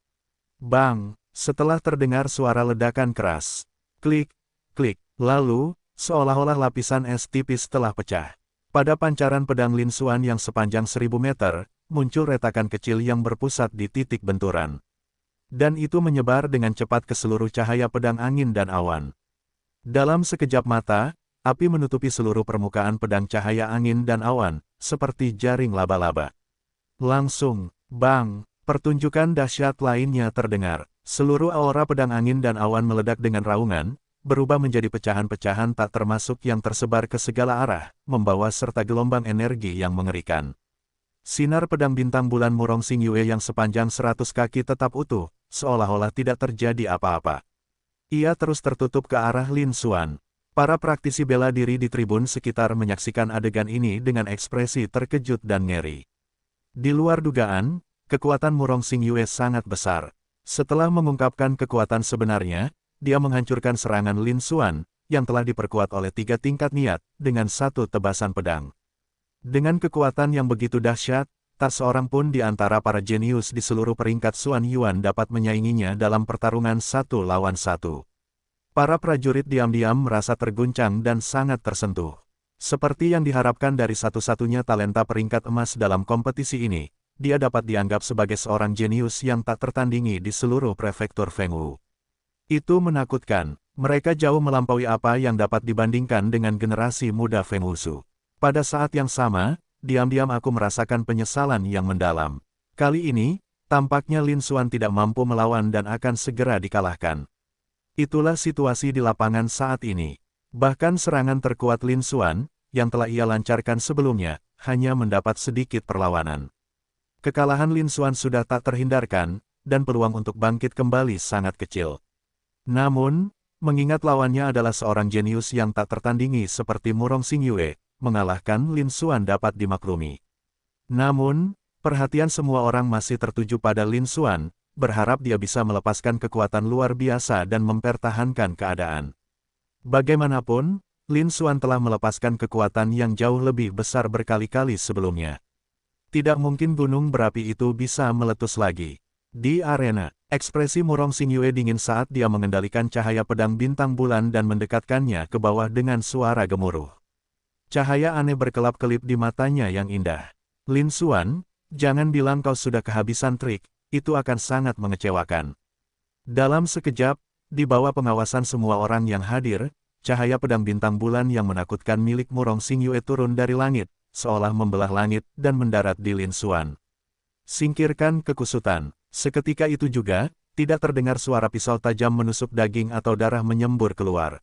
Bang! Setelah terdengar suara ledakan keras. Klik, klik. Lalu, seolah-olah lapisan es tipis telah pecah. Pada pancaran pedang Lin Xuan yang sepanjang 1000 meter, muncul retakan kecil yang berpusat di titik benturan. Dan itu menyebar dengan cepat ke seluruh cahaya pedang angin dan awan. Dalam sekejap mata, api menutupi seluruh permukaan pedang cahaya angin dan awan, seperti jaring laba-laba. Langsung, bang, pertunjukan dahsyat lainnya terdengar. Seluruh aura pedang angin dan awan meledak dengan raungan, berubah menjadi pecahan-pecahan tak termasuk yang tersebar ke segala arah, membawa serta gelombang energi yang mengerikan. Sinar pedang bintang bulan Murong Xingyue yang sepanjang 100 kaki tetap utuh, seolah-olah tidak terjadi apa-apa. Ia terus tertutup ke arah Lin Xuan. Para praktisi bela diri di tribun sekitar menyaksikan adegan ini dengan ekspresi terkejut dan ngeri. Di luar dugaan, kekuatan Murong Xingyue sangat besar. Setelah mengungkapkan kekuatan sebenarnya, dia menghancurkan serangan Lin Xuan, yang telah diperkuat oleh 3 tingkat niat, dengan 1 tebasan pedang. Dengan kekuatan yang begitu dahsyat, tak seorang pun di antara para jenius di seluruh peringkat Xuan Yuan dapat menyainginya dalam pertarungan 1 lawan 1. Para prajurit diam-diam merasa terguncang dan sangat tersentuh. Seperti yang diharapkan dari satu-satunya talenta peringkat emas dalam kompetisi ini, dia dapat dianggap sebagai seorang jenius yang tak tertandingi di seluruh prefektur Fengwu. Itu menakutkan, mereka jauh melampaui apa yang dapat dibandingkan dengan generasi muda Feng Wusu. Pada saat yang sama, diam-diam aku merasakan penyesalan yang mendalam. Kali ini, tampaknya Lin Xuan tidak mampu melawan dan akan segera dikalahkan. Itulah situasi di lapangan saat ini. Bahkan serangan terkuat Lin Xuan, yang telah ia lancarkan sebelumnya, hanya mendapat sedikit perlawanan. Kekalahan Lin Xuan sudah tak terhindarkan, dan peluang untuk bangkit kembali sangat kecil. Namun, mengingat lawannya adalah seorang jenius yang tak tertandingi seperti Murong Xingyue, mengalahkan Lin Xuan dapat dimaklumi. Namun, perhatian semua orang masih tertuju pada Lin Xuan, berharap dia bisa melepaskan kekuatan luar biasa dan mempertahankan keadaan. Bagaimanapun, Lin Xuan telah melepaskan kekuatan yang jauh lebih besar berkali-kali sebelumnya. Tidak mungkin gunung berapi itu bisa meletus lagi. Di arena, ekspresi Murong Xingyue dingin saat dia mengendalikan cahaya pedang bintang bulan dan mendekatkannya ke bawah dengan suara gemuruh. Cahaya aneh berkelap-kelip di matanya yang indah. Lin Xuan, jangan bilang kau sudah kehabisan trik, itu akan sangat mengecewakan. Dalam sekejap, di bawah pengawasan semua orang yang hadir, cahaya pedang bintang bulan yang menakutkan milik Murong Xingyue turun dari langit, seolah membelah langit dan mendarat di Lin Xuan. Singkirkan kekusutan. Seketika itu juga, tidak terdengar suara pisau tajam menusuk daging atau darah menyembur keluar.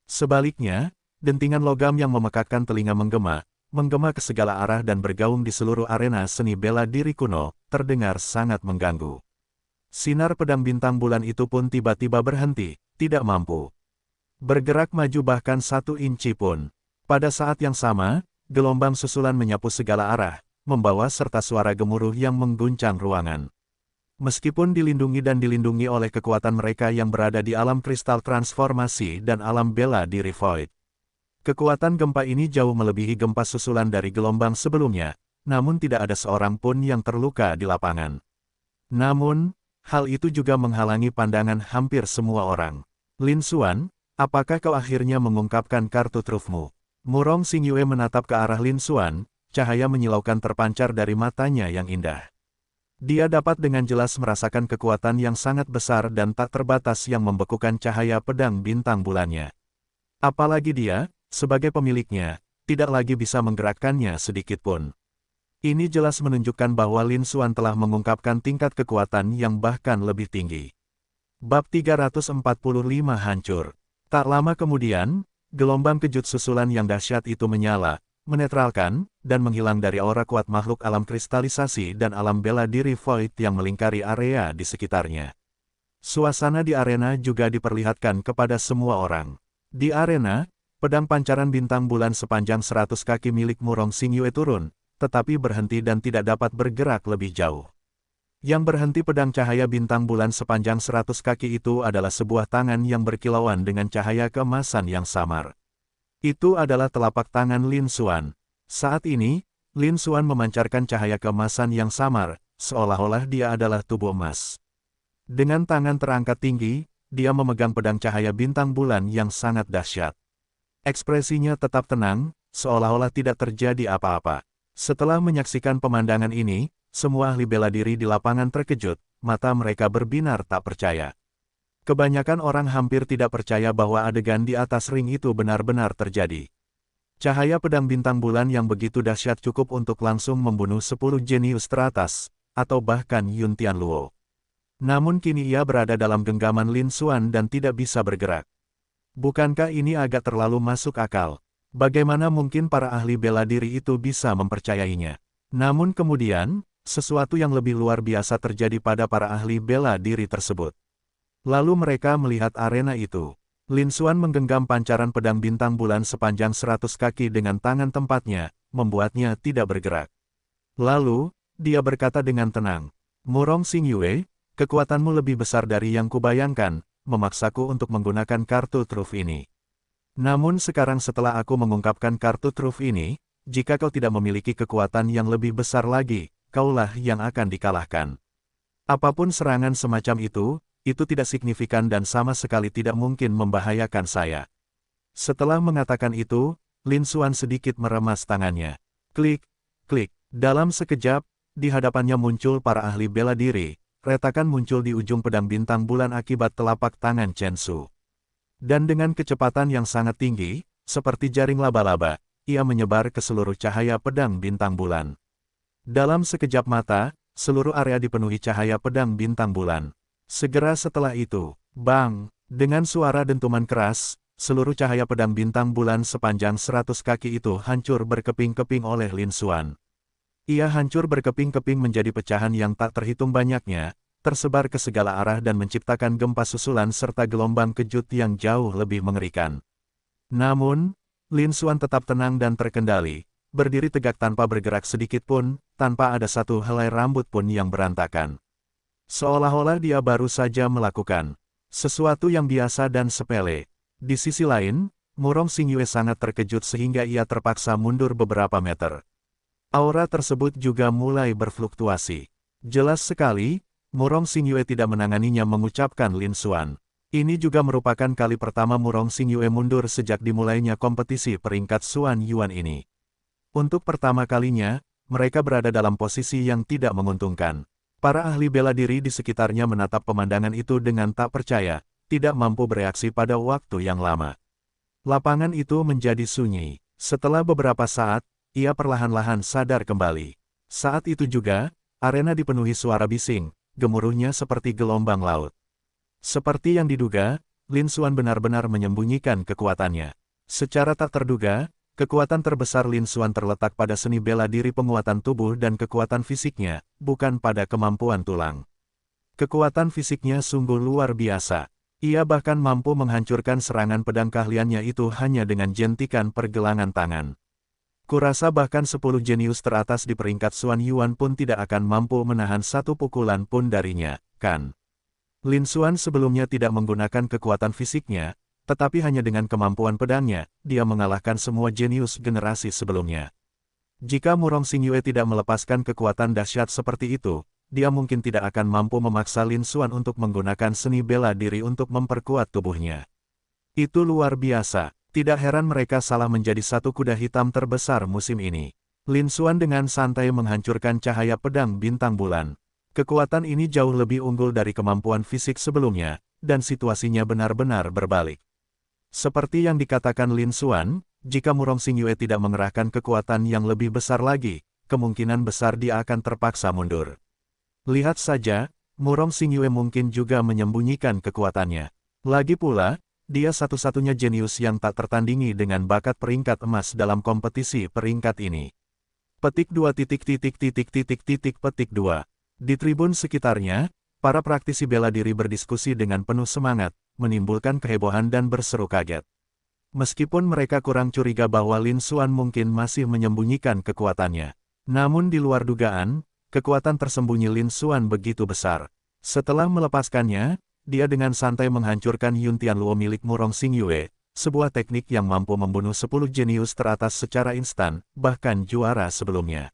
Sebaliknya, dentingan logam yang memekakkan telinga menggema ke segala arah dan bergaung di seluruh arena seni bela diri kuno, terdengar sangat mengganggu. Sinar pedang bintang bulan itu pun tiba-tiba berhenti, tidak mampu bergerak maju bahkan 1 inci pun. Pada saat yang sama, gelombang susulan menyapu segala arah, membawa serta suara gemuruh yang mengguncang ruangan. Meskipun dilindungi oleh kekuatan mereka yang berada di alam kristal transformasi dan alam bela diri Void. Kekuatan gempa ini jauh melebihi gempa susulan dari gelombang sebelumnya, namun tidak ada seorang pun yang terluka di lapangan. Namun, hal itu juga menghalangi pandangan hampir semua orang. Lin Xuan, apakah kau akhirnya mengungkapkan kartu trufmu? Murong Xingyue menatap ke arah Lin Xuan, cahaya menyilaukan terpancar dari matanya yang indah. Dia dapat dengan jelas merasakan kekuatan yang sangat besar dan tak terbatas yang membekukan cahaya pedang bintang bulannya. Apalagi dia, sebagai pemiliknya, tidak lagi bisa menggerakkannya sedikitpun. Ini jelas menunjukkan bahwa Lin Xuan telah mengungkapkan tingkat kekuatan yang bahkan lebih tinggi. Bab 345 hancur. Tak lama kemudian, gelombang kejut susulan yang dahsyat itu menyala, menetralkan, dan menghilang dari aura kuat makhluk alam kristalisasi dan alam bela diri Void yang melingkari area di sekitarnya. Suasana di arena juga diperlihatkan kepada semua orang. Di arena, pedang pancaran bintang bulan sepanjang 100 kaki milik Murong Xingyue turun, tetapi berhenti dan tidak dapat bergerak lebih jauh. Yang berhenti pedang cahaya bintang bulan sepanjang 100 kaki itu adalah sebuah tangan yang berkilauan dengan cahaya keemasan yang samar. Itu adalah telapak tangan Lin Xuan. Saat ini, Lin Xuan memancarkan cahaya keemasan yang samar, seolah-olah dia adalah tubuh emas. Dengan tangan terangkat tinggi, dia memegang pedang cahaya bintang bulan yang sangat dahsyat. Ekspresinya tetap tenang, seolah-olah tidak terjadi apa-apa. Setelah menyaksikan pemandangan ini, semua ahli bela diri di lapangan terkejut, mata mereka berbinar tak percaya. Kebanyakan orang hampir tidak percaya bahwa adegan di atas ring itu benar-benar terjadi. Cahaya pedang bintang bulan yang begitu dahsyat cukup untuk langsung membunuh 10 jenius teratas, atau bahkan Yun Tianluo. Namun kini ia berada dalam genggaman Lin Xuan dan tidak bisa bergerak. Bukankah ini agak terlalu masuk akal? Bagaimana mungkin para ahli bela diri itu bisa mempercayainya? Namun kemudian, sesuatu yang lebih luar biasa terjadi pada para ahli bela diri tersebut. Lalu mereka melihat arena itu. Lin Xuan menggenggam pancaran pedang bintang bulan sepanjang 100 kaki dengan tangan tempatnya, membuatnya tidak bergerak. Lalu, dia berkata dengan tenang, "Murong Xingyue, kekuatanmu lebih besar dari yang kubayangkan, memaksaku untuk menggunakan kartu truf ini. Namun sekarang setelah aku mengungkapkan kartu truf ini, jika kau tidak memiliki kekuatan yang lebih besar lagi, kaulah yang akan dikalahkan. Apapun serangan semacam itu tidak signifikan dan sama sekali tidak mungkin membahayakan saya." Setelah mengatakan itu, Lin Xuan sedikit meremas tangannya. Klik, klik. Dalam sekejap, di hadapannya muncul para ahli bela diri. Retakan muncul di ujung pedang bintang bulan akibat telapak tangan Chen Su. Dan dengan kecepatan yang sangat tinggi, seperti jaring laba-laba, ia menyebar ke seluruh cahaya pedang bintang bulan. Dalam sekejap mata, seluruh area dipenuhi cahaya pedang bintang bulan. Segera setelah itu, bang, dengan suara dentuman keras, seluruh cahaya pedang bintang bulan sepanjang 100 kaki itu hancur berkeping-keping oleh Lin Xuan. Ia hancur berkeping-keping menjadi pecahan yang tak terhitung banyaknya, tersebar ke segala arah dan menciptakan gempa susulan serta gelombang kejut yang jauh lebih mengerikan. Namun, Lin Xuan tetap tenang dan terkendali, berdiri tegak tanpa bergerak sedikit pun, tanpa ada satu helai rambut pun yang berantakan. Seolah-olah dia baru saja melakukan sesuatu yang biasa dan sepele. Di sisi lain, Murong Xingyue sangat terkejut sehingga ia terpaksa mundur beberapa meter. Aura tersebut juga mulai berfluktuasi. Jelas sekali, Murong Xingyue tidak menanganinya mengucapkan Lin Xuan. Ini juga merupakan kali pertama Murong Xingyue mundur sejak dimulainya kompetisi peringkat Xuan Yuan ini. Untuk pertama kalinya, mereka berada dalam posisi yang tidak menguntungkan. Para ahli bela diri di sekitarnya menatap pemandangan itu dengan tak percaya, tidak mampu bereaksi pada waktu yang lama. Lapangan itu menjadi sunyi. Setelah beberapa saat, ia perlahan-lahan sadar kembali. Saat itu juga, arena dipenuhi suara bising, gemuruhnya seperti gelombang laut. Seperti yang diduga, Lin Xuan benar-benar menyembunyikan kekuatannya. Secara tak terduga, kekuatan terbesar Lin Xuan terletak pada seni bela diri penguatan tubuh dan kekuatan fisiknya, bukan pada kemampuan tulang. Kekuatan fisiknya sungguh luar biasa. Ia bahkan mampu menghancurkan serangan pedang keahliannya itu hanya dengan jentikan pergelangan tangan. Kurasa bahkan 10 jenius teratas di peringkat Xuan Yuan pun tidak akan mampu menahan satu pukulan pun darinya, kan? Lin Xuan sebelumnya tidak menggunakan kekuatan fisiknya, tetapi hanya dengan kemampuan pedangnya, dia mengalahkan semua jenius generasi sebelumnya. Jika Murong Xingyue tidak melepaskan kekuatan dahsyat seperti itu, dia mungkin tidak akan mampu memaksa Lin Xuan untuk menggunakan seni bela diri untuk memperkuat tubuhnya. Itu luar biasa, tidak heran mereka salah menjadi satu kuda hitam terbesar musim ini. Lin Xuan dengan santai menghancurkan cahaya pedang bintang bulan. Kekuatan ini jauh lebih unggul dari kemampuan fisik sebelumnya, dan situasinya benar-benar berbalik. Seperti yang dikatakan Lin Xuan, jika Murong Xingyue tidak mengerahkan kekuatan yang lebih besar lagi, kemungkinan besar dia akan terpaksa mundur. Lihat saja, Murong Xingyue mungkin juga menyembunyikan kekuatannya. Lagi pula, dia satu-satunya jenius yang tak tertandingi dengan bakat peringkat emas dalam kompetisi peringkat ini. Petik 2 petik 2. Di tribun sekitarnya, para praktisi bela diri berdiskusi dengan penuh semangat, menimbulkan kehebohan dan berseru kaget. Meskipun mereka kurang curiga bahwa Lin Xuan mungkin masih menyembunyikan kekuatannya. Namun di luar dugaan, kekuatan tersembunyi Lin Xuan begitu besar. Setelah melepaskannya, dia dengan santai menghancurkan Yun Tianluo milik Murong Xingyue, sebuah teknik yang mampu membunuh 10 jenius teratas secara instan, bahkan juara sebelumnya.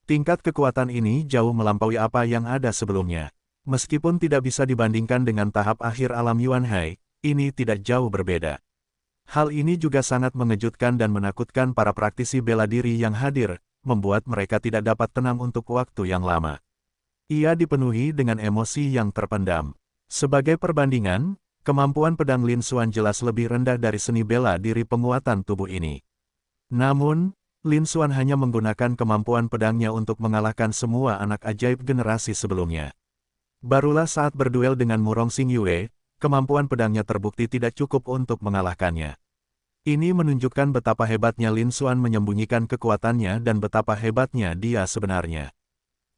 Tingkat kekuatan ini jauh melampaui apa yang ada sebelumnya. Meskipun tidak bisa dibandingkan dengan tahap akhir alam Yuan Hai, ini tidak jauh berbeda. Hal ini juga sangat mengejutkan dan menakutkan para praktisi bela diri yang hadir, membuat mereka tidak dapat tenang untuk waktu yang lama. Ia dipenuhi dengan emosi yang terpendam. Sebagai perbandingan, kemampuan pedang Lin Xuan jelas lebih rendah dari seni bela diri penguatan tubuh ini. Namun, Lin Xuan hanya menggunakan kemampuan pedangnya untuk mengalahkan semua anak ajaib generasi sebelumnya. Barulah saat berduel dengan Murong Xingyue, kemampuan pedangnya terbukti tidak cukup untuk mengalahkannya. Ini menunjukkan betapa hebatnya Lin Xuan menyembunyikan kekuatannya dan betapa hebatnya dia sebenarnya.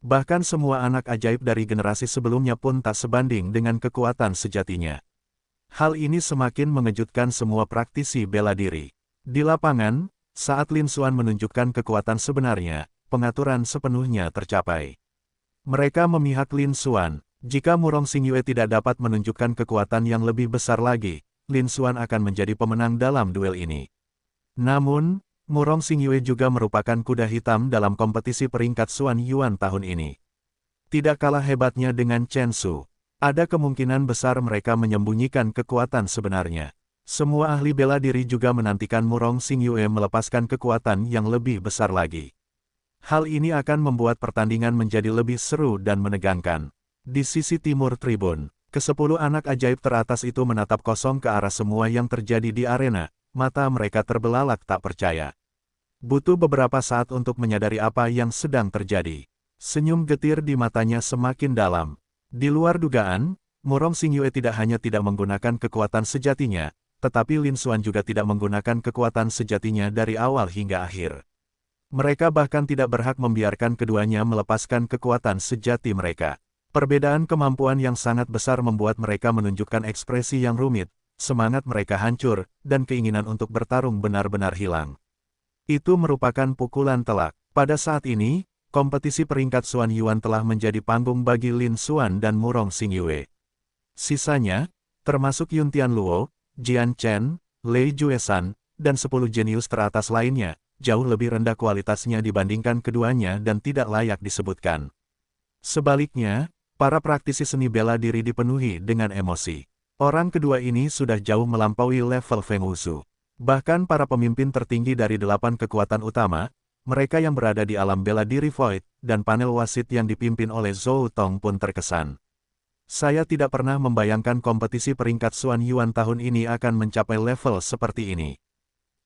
Bahkan semua anak ajaib dari generasi sebelumnya pun tak sebanding dengan kekuatan sejatinya. Hal ini semakin mengejutkan semua praktisi bela diri. Di lapangan, saat Lin Xuan menunjukkan kekuatan sebenarnya, pengaturan sepenuhnya tercapai. Mereka memihak Lin Xuan. Jika Murong Xingyue tidak dapat menunjukkan kekuatan yang lebih besar lagi, Lin Xuan akan menjadi pemenang dalam duel ini. Namun, Murong Xingyue juga merupakan kuda hitam dalam kompetisi peringkat Xuan Yuan tahun ini. Tidak kalah hebatnya dengan Chen Su. Ada kemungkinan besar mereka menyembunyikan kekuatan sebenarnya. Semua ahli bela diri juga menantikan Murong Xingyue melepaskan kekuatan yang lebih besar lagi. Hal ini akan membuat pertandingan menjadi lebih seru dan menegangkan. Di sisi timur tribun, ke-10 anak ajaib teratas itu menatap kosong ke arah semua yang terjadi di arena, mata mereka terbelalak tak percaya. Butuh beberapa saat untuk menyadari apa yang sedang terjadi. Senyum getir di matanya semakin dalam. Di luar dugaan, Murong Xingyue tidak hanya tidak menggunakan kekuatan sejatinya, tetapi Lin Xuan juga tidak menggunakan kekuatan sejatinya dari awal hingga akhir. Mereka bahkan tidak berhak membiarkan keduanya melepaskan kekuatan sejati mereka. Perbedaan kemampuan yang sangat besar membuat mereka menunjukkan ekspresi yang rumit, semangat mereka hancur, dan keinginan untuk bertarung benar-benar hilang. Itu merupakan pukulan telak. Pada saat ini, kompetisi peringkat Xuan Yuan telah menjadi panggung bagi Lin Xuan dan Murong Xingyue. Sisanya, termasuk Yun Tianluo, Jian Chen, Lei Juesan, dan 10 jenius teratas lainnya, jauh lebih rendah kualitasnya dibandingkan keduanya dan tidak layak disebutkan. Sebaliknya, para praktisi seni bela diri dipenuhi dengan emosi. Orang kedua ini sudah jauh melampaui level Feng Wusu. Bahkan para pemimpin tertinggi dari 8 kekuatan utama, mereka yang berada di alam bela diri Void, dan panel wasit yang dipimpin oleh Zhou Tong pun terkesan. Saya tidak pernah membayangkan kompetisi peringkat Xuan Yuan tahun ini akan mencapai level seperti ini.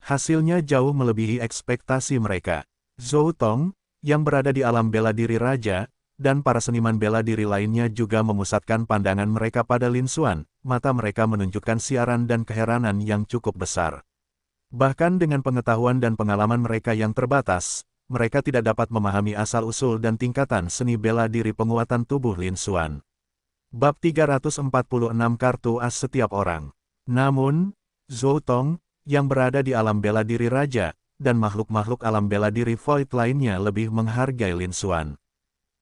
Hasilnya jauh melebihi ekspektasi mereka. Zhou Tong, yang berada di alam bela diri Raja, dan para seniman bela diri lainnya juga memusatkan pandangan mereka pada Lin Xuan, mata mereka menunjukkan siaran dan keheranan yang cukup besar. Bahkan dengan pengetahuan dan pengalaman mereka yang terbatas, mereka tidak dapat memahami asal-usul dan tingkatan seni bela diri penguatan tubuh Lin Xuan. Bab 346 Kartu As Setiap Orang. Namun, Zhou Tong, yang berada di alam bela diri Raja, dan makhluk-makhluk alam bela diri Void lainnya lebih menghargai Lin Xuan.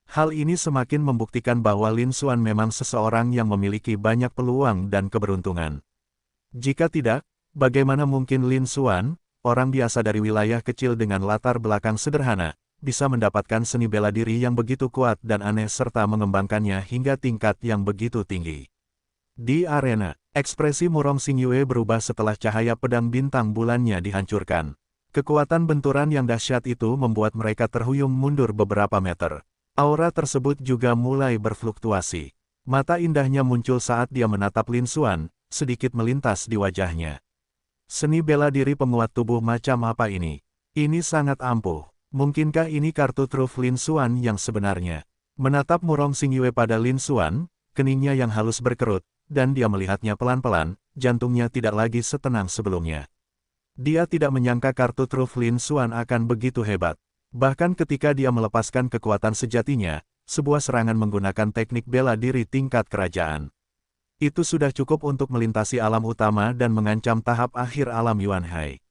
Hal ini semakin membuktikan bahwa Lin Xuan memang seseorang yang memiliki banyak peluang dan keberuntungan. Jika tidak, bagaimana mungkin Lin Xuan, orang biasa dari wilayah kecil dengan latar belakang sederhana, bisa mendapatkan seni bela diri yang begitu kuat dan aneh serta mengembangkannya hingga tingkat yang begitu tinggi. Di arena, ekspresi Murong Xingyue berubah setelah cahaya pedang bintang bulannya dihancurkan. Kekuatan benturan yang dahsyat itu membuat mereka terhuyung mundur beberapa meter. Aura tersebut juga mulai berfluktuasi. Mata indahnya muncul saat dia menatap Lin Xuan, sedikit melintas di wajahnya. Seni bela diri penguat tubuh macam apa ini? Ini sangat ampuh. Mungkinkah ini kartu truf Lin Xuan yang sebenarnya? Menatap Murong Xingyue pada Lin Xuan, keningnya yang halus berkerut, dan dia melihatnya pelan-pelan, jantungnya tidak lagi setenang sebelumnya. Dia tidak menyangka kartu truf Lin Xuan akan begitu hebat. Bahkan ketika dia melepaskan kekuatan sejatinya, sebuah serangan menggunakan teknik bela diri tingkat kerajaan. Itu sudah cukup untuk melintasi alam utama dan mengancam tahap akhir alam Yuanhai.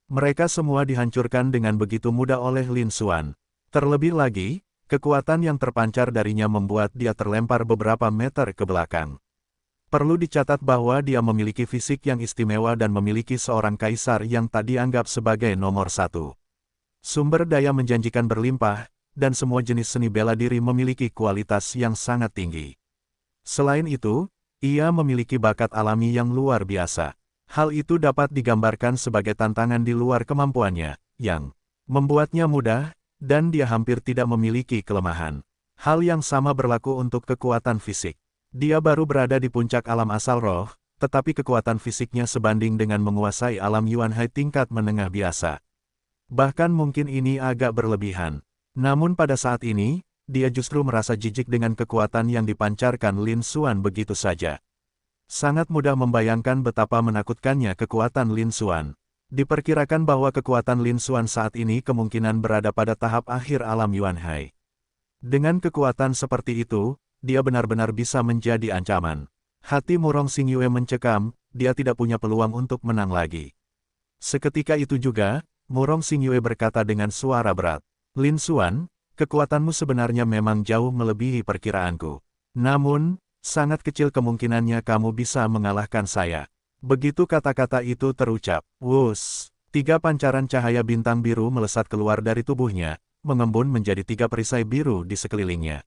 Mereka semua dihancurkan dengan begitu mudah oleh Lin Xuan. Terlebih lagi, kekuatan yang terpancar darinya membuat dia terlempar beberapa meter ke belakang. Perlu dicatat bahwa dia memiliki fisik yang istimewa dan memiliki seorang kaisar yang tak dianggap sebagai nomor satu. Sumber daya menjanjikan berlimpah, dan semua jenis seni bela diri memiliki kualitas yang sangat tinggi. Selain itu, ia memiliki bakat alami yang luar biasa. Hal itu dapat digambarkan sebagai tantangan di luar kemampuannya, yang membuatnya mudah, dan dia hampir tidak memiliki kelemahan. Hal yang sama berlaku untuk kekuatan fisik. Dia baru berada di puncak alam asal roh, tetapi kekuatan fisiknya sebanding dengan menguasai alam Yuanhai tingkat menengah biasa. Bahkan mungkin ini agak berlebihan. Namun pada saat ini, dia justru merasa jijik dengan kekuatan yang dipancarkan Lin Xuan begitu saja. Sangat mudah membayangkan betapa menakutkannya kekuatan Lin Xuan. Diperkirakan bahwa kekuatan Lin Xuan saat ini kemungkinan berada pada tahap akhir alam Yuanhai. Dengan kekuatan seperti itu, dia benar-benar bisa menjadi ancaman. Hati Murong Xingyue mencekam, dia tidak punya peluang untuk menang lagi. Seketika itu juga, Murong Xingyue berkata dengan suara berat, "Lin Xuan, kekuatanmu sebenarnya memang jauh melebihi perkiraanku. Namun, sangat kecil kemungkinannya kamu bisa mengalahkan saya." Begitu kata-kata itu terucap, wuss, 3 pancaran cahaya bintang biru melesat keluar dari tubuhnya, mengembun menjadi 3 perisai biru di sekelilingnya.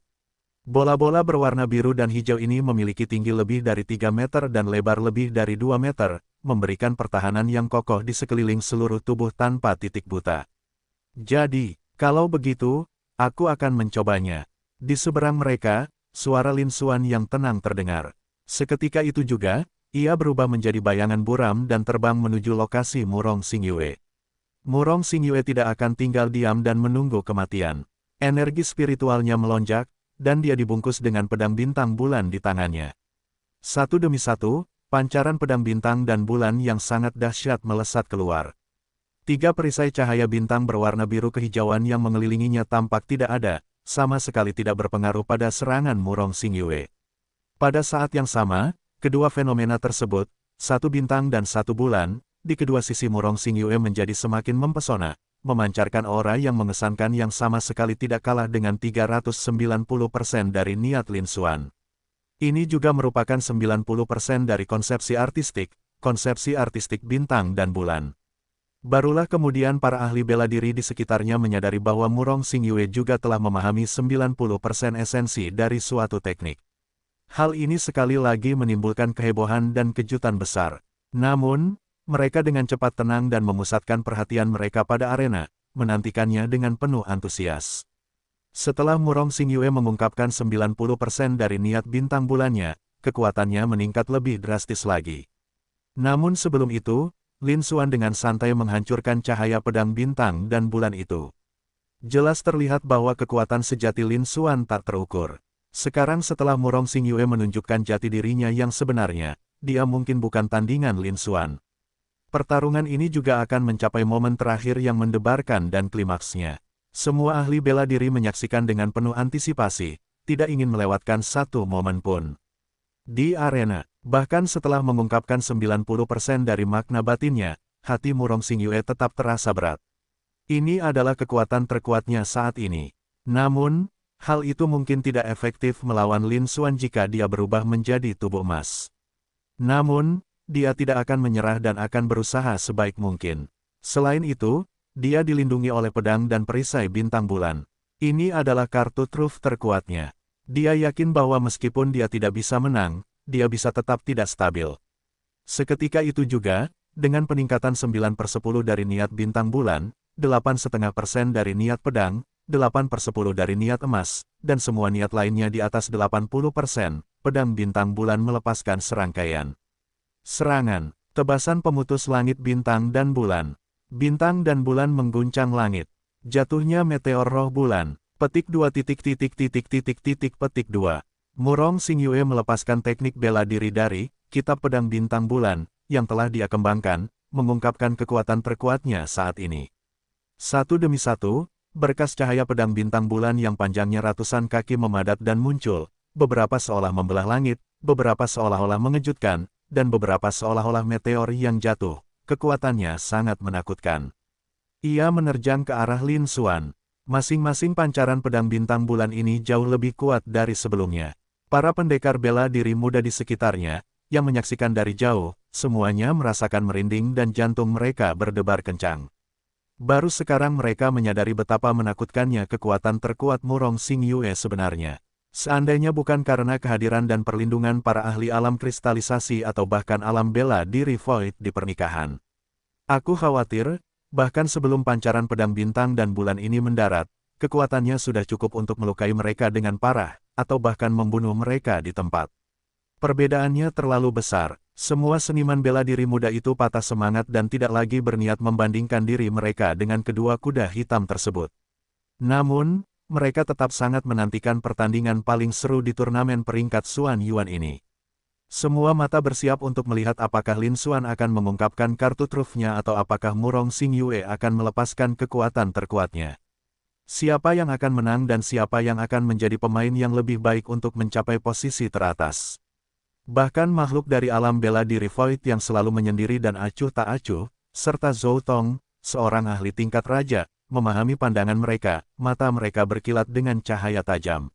Bola-bola berwarna biru dan hijau ini memiliki tinggi lebih dari 3 meter dan lebar lebih dari 2 meter, memberikan pertahanan yang kokoh di sekeliling seluruh tubuh tanpa titik buta. Jadi, kalau begitu, aku akan mencobanya. Di seberang mereka, suara Lin Xuan yang tenang terdengar. Seketika itu juga, ia berubah menjadi bayangan buram dan terbang menuju lokasi Murong Xingyue. Murong Xingyue tidak akan tinggal diam dan menunggu kematian. Energi spiritualnya melonjak, dan dia dibungkus dengan pedang bintang bulan di tangannya. Satu demi satu, pancaran pedang bintang dan bulan yang sangat dahsyat melesat keluar. 3 perisai cahaya bintang berwarna biru kehijauan yang mengelilinginya tampak tidak ada, sama sekali tidak berpengaruh pada serangan Murong Xingyue. Pada saat yang sama, kedua fenomena tersebut, satu bintang dan satu bulan, di kedua sisi Murong Xingyue menjadi semakin mempesona, memancarkan aura yang mengesankan yang sama sekali tidak kalah dengan 390% dari niat Lin Xuan. Ini juga merupakan 90% dari konsepsi artistik bintang dan bulan. Barulah kemudian para ahli bela diri di sekitarnya menyadari bahwa Murong Xingyue juga telah memahami 90% esensi dari suatu teknik. Hal ini sekali lagi menimbulkan kehebohan dan kejutan besar. Namun, mereka dengan cepat tenang dan memusatkan perhatian mereka pada arena, menantikannya dengan penuh antusias. Setelah Murong Xingyue mengungkapkan 90% dari niat bintang bulannya, kekuatannya meningkat lebih drastis lagi. Namun sebelum itu, Lin Xuan dengan santai menghancurkan cahaya pedang bintang dan bulan itu. Jelas terlihat bahwa kekuatan sejati Lin Xuan tak terukur. Sekarang setelah Murong Xingyue menunjukkan jati dirinya yang sebenarnya, dia mungkin bukan tandingan Lin Xuan. Pertarungan ini juga akan mencapai momen terakhir yang mendebarkan dan klimaksnya. Semua ahli bela diri menyaksikan dengan penuh antisipasi, tidak ingin melewatkan satu momen pun. Di arena, bahkan setelah mengungkapkan 90% dari makna batinnya, hati Murong Xingyue tetap terasa berat. Ini adalah kekuatan terkuatnya saat ini. Namun, hal itu mungkin tidak efektif melawan Lin Xuan jika dia berubah menjadi tubuh emas. Namun, dia tidak akan menyerah dan akan berusaha sebaik mungkin. Selain itu, dia dilindungi oleh pedang dan perisai bintang bulan. Ini adalah kartu truf terkuatnya. Dia yakin bahwa meskipun dia tidak bisa menang, dia bisa tetap tidak stabil. Seketika itu juga, dengan peningkatan 9/10 dari niat bintang bulan, 8,5% dari niat pedang, 8/10 dari niat emas, dan semua niat lainnya di atas 80%, pedang bintang bulan melepaskan serangkaian serangan, tebasan pemutus langit bintang dan bulan. Bintang dan bulan mengguncang langit. Jatuhnya meteor roh bulan. Petik 2 petik 2. Murong Xingyue melepaskan teknik bela diri dari Kitab Pedang Bintang Bulan yang telah dia kembangkan, mengungkapkan kekuatan terkuatnya saat ini. Satu demi satu, berkas cahaya pedang bintang bulan yang panjangnya ratusan kaki memadat dan muncul, beberapa seolah membelah langit, beberapa seolah-olah mengejutkan, dan beberapa seolah-olah meteor yang jatuh. Kekuatannya sangat menakutkan. Ia menerjang ke arah Lin Xuan. Masing-masing pancaran pedang bintang bulan ini jauh lebih kuat dari sebelumnya. Para pendekar bela diri muda di sekitarnya, yang menyaksikan dari jauh, semuanya merasakan merinding dan jantung mereka berdebar kencang. Baru sekarang mereka menyadari betapa menakutkannya kekuatan terkuat Murong Xingyue sebenarnya. Seandainya bukan karena kehadiran dan perlindungan para ahli alam kristalisasi atau bahkan alam bela diri Void di pernikahan. Aku khawatir, bahkan sebelum pancaran pedang bintang dan bulan ini mendarat, kekuatannya sudah cukup untuk melukai mereka dengan parah, atau bahkan membunuh mereka di tempat. Perbedaannya terlalu besar, semua seniman bela diri muda itu patah semangat dan tidak lagi berniat membandingkan diri mereka dengan kedua kuda hitam tersebut. Namun, mereka tetap sangat menantikan pertandingan paling seru di turnamen peringkat Xuan Yuan ini. Semua mata bersiap untuk melihat apakah Lin Xuan akan mengungkapkan kartu trufnya atau apakah Murong Xingyue akan melepaskan kekuatan terkuatnya. Siapa yang akan menang dan siapa yang akan menjadi pemain yang lebih baik untuk mencapai posisi teratas. Bahkan makhluk dari alam bela diri Void yang selalu menyendiri dan acuh tak acuh, serta Zhou Tong, seorang ahli tingkat raja, memahami pandangan mereka, mata mereka berkilat dengan cahaya tajam.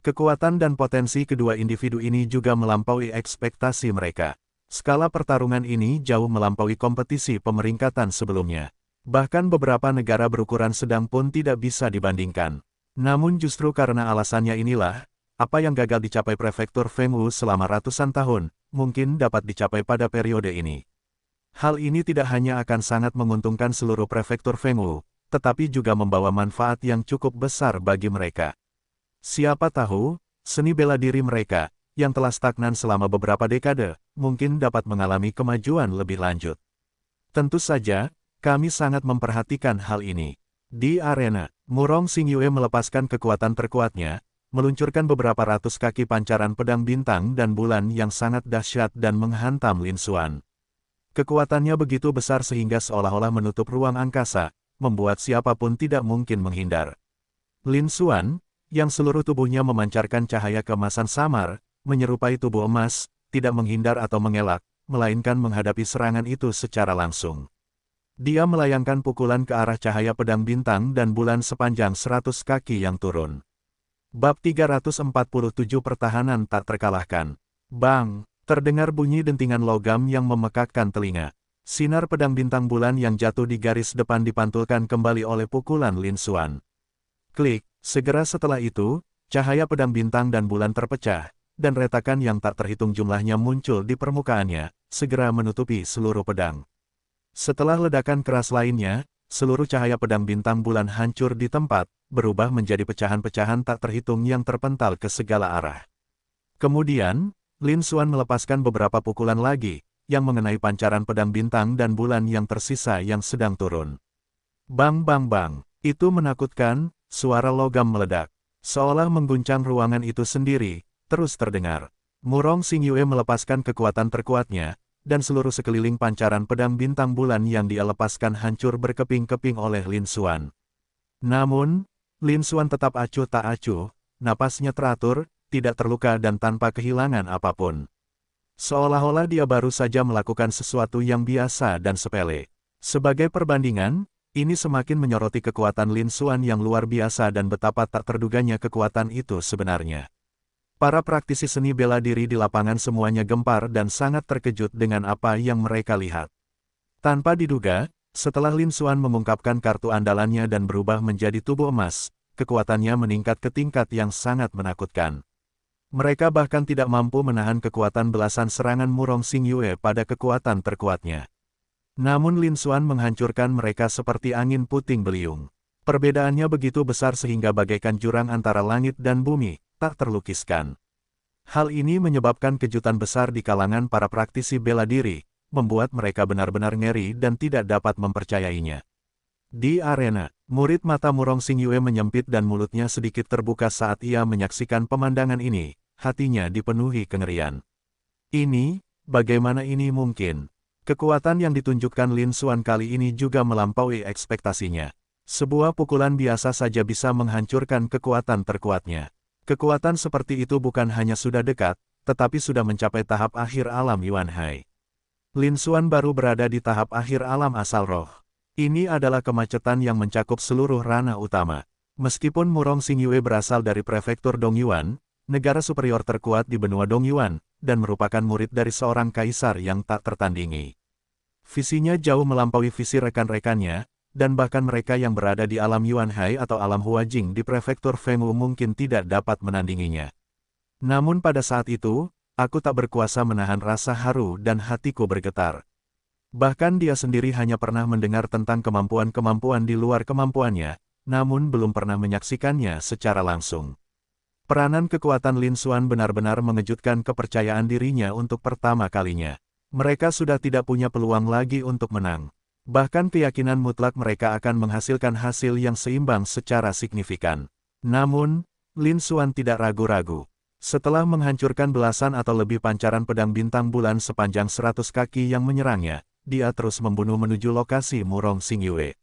Kekuatan dan potensi kedua individu ini juga melampaui ekspektasi mereka. Skala pertarungan ini jauh melampaui kompetisi pemeringkatan sebelumnya. Bahkan beberapa negara berukuran sedang pun tidak bisa dibandingkan. Namun justru karena alasannya inilah, apa yang gagal dicapai prefektur Fengwu selama ratusan tahun, mungkin dapat dicapai pada periode ini. Hal ini tidak hanya akan sangat menguntungkan seluruh prefektur Fengwu, tetapi juga membawa manfaat yang cukup besar bagi mereka. Siapa tahu, seni bela diri mereka, yang telah stagnan selama beberapa dekade, mungkin dapat mengalami kemajuan lebih lanjut. Tentu saja, kami sangat memperhatikan hal ini. Di arena, Murong Xingyue melepaskan kekuatan terkuatnya, meluncurkan beberapa ratus kaki pancaran pedang bintang dan bulan yang sangat dahsyat dan menghantam Lin Xuan. Kekuatannya begitu besar sehingga seolah-olah menutup ruang angkasa, membuat siapapun tidak mungkin menghindar. Lin Xuan, yang seluruh tubuhnya memancarkan cahaya keemasan samar, menyerupai tubuh emas, tidak menghindar atau mengelak, melainkan menghadapi serangan itu secara langsung. Dia melayangkan pukulan ke arah cahaya pedang bintang dan bulan sepanjang 100 kaki yang turun. Bab 347 Pertahanan tak terkalahkan. Bang! Terdengar bunyi dentingan logam yang memekakkan telinga. Sinar pedang bintang bulan yang jatuh di garis depan dipantulkan kembali oleh pukulan Lin Xuan. Klik! Segera setelah itu, cahaya pedang bintang dan bulan terpecah, dan retakan yang tak terhitung jumlahnya muncul di permukaannya, segera menutupi seluruh pedang. Setelah ledakan keras lainnya, seluruh cahaya pedang bintang bulan hancur di tempat, berubah menjadi pecahan-pecahan tak terhitung yang terpental ke segala arah. Kemudian, Lin Xuan melepaskan beberapa pukulan lagi, yang mengenai pancaran pedang bintang dan bulan yang tersisa yang sedang turun. Bang bang bang, itu menakutkan, suara logam meledak. Seolah mengguncang ruangan itu sendiri, terus terdengar. Murong Xingyue melepaskan kekuatan terkuatnya, dan seluruh sekeliling pancaran pedang bintang bulan yang dia lepaskan hancur berkeping-keping oleh Lin Xuan. Namun, Lin Xuan tetap acuh tak acuh, napasnya teratur, tidak terluka dan tanpa kehilangan apapun. Seolah-olah dia baru saja melakukan sesuatu yang biasa dan sepele. Sebagai perbandingan, ini semakin menyoroti kekuatan Lin Xuan yang luar biasa dan betapa tak terduganya kekuatan itu sebenarnya. Para praktisi seni bela diri di lapangan semuanya gempar dan sangat terkejut dengan apa yang mereka lihat. Tanpa diduga, setelah Lin Xuan mengungkapkan kartu andalannya dan berubah menjadi tubuh emas, kekuatannya meningkat ke tingkat yang sangat menakutkan. Mereka bahkan tidak mampu menahan kekuatan belasan serangan Murong Xingyue pada kekuatan terkuatnya. Namun Lin Xuan menghancurkan mereka seperti angin puting beliung. Perbedaannya begitu besar sehingga bagaikan jurang antara langit dan bumi, tak terlukiskan. Hal ini menyebabkan kejutan besar di kalangan para praktisi bela diri, membuat mereka benar-benar ngeri dan tidak dapat mempercayainya. Di arena, murid mata Murong Xingyue menyempit dan mulutnya sedikit terbuka saat ia menyaksikan pemandangan ini, hatinya dipenuhi kengerian. Ini, bagaimana ini mungkin? Kekuatan yang ditunjukkan Lin Xuan kali ini juga melampaui ekspektasinya. Sebuah pukulan biasa saja bisa menghancurkan kekuatan terkuatnya. Kekuatan seperti itu bukan hanya sudah dekat, tetapi sudah mencapai tahap akhir alam Yuan Hai. Lin Xuan baru berada di tahap akhir alam asal roh. Ini adalah kemacetan yang mencakup seluruh ranah utama. Meskipun Murong Xingyue berasal dari prefektur Dongyuan, negara superior terkuat di benua Dongyuan, dan merupakan murid dari seorang kaisar yang tak tertandingi. Visinya jauh melampaui visi rekan-rekannya, dan bahkan mereka yang berada di alam Yuan Hai atau alam Huajing di prefektur Fengwu mungkin tidak dapat menandinginya. Namun pada saat itu, aku tak berkuasa menahan rasa haru dan hatiku bergetar. Bahkan dia sendiri hanya pernah mendengar tentang kemampuan-kemampuan di luar kemampuannya, namun belum pernah menyaksikannya secara langsung. Peranan kekuatan Lin Xuan benar-benar mengejutkan kepercayaan dirinya untuk pertama kalinya. Mereka sudah tidak punya peluang lagi untuk menang. Bahkan keyakinan mutlak mereka akan menghasilkan hasil yang seimbang secara signifikan. Namun, Lin Xuan tidak ragu-ragu. Setelah menghancurkan belasan atau lebih pancaran pedang bintang bulan sepanjang 100 kaki yang menyerangnya, dia terus membunuh menuju lokasi Murong Xingyue.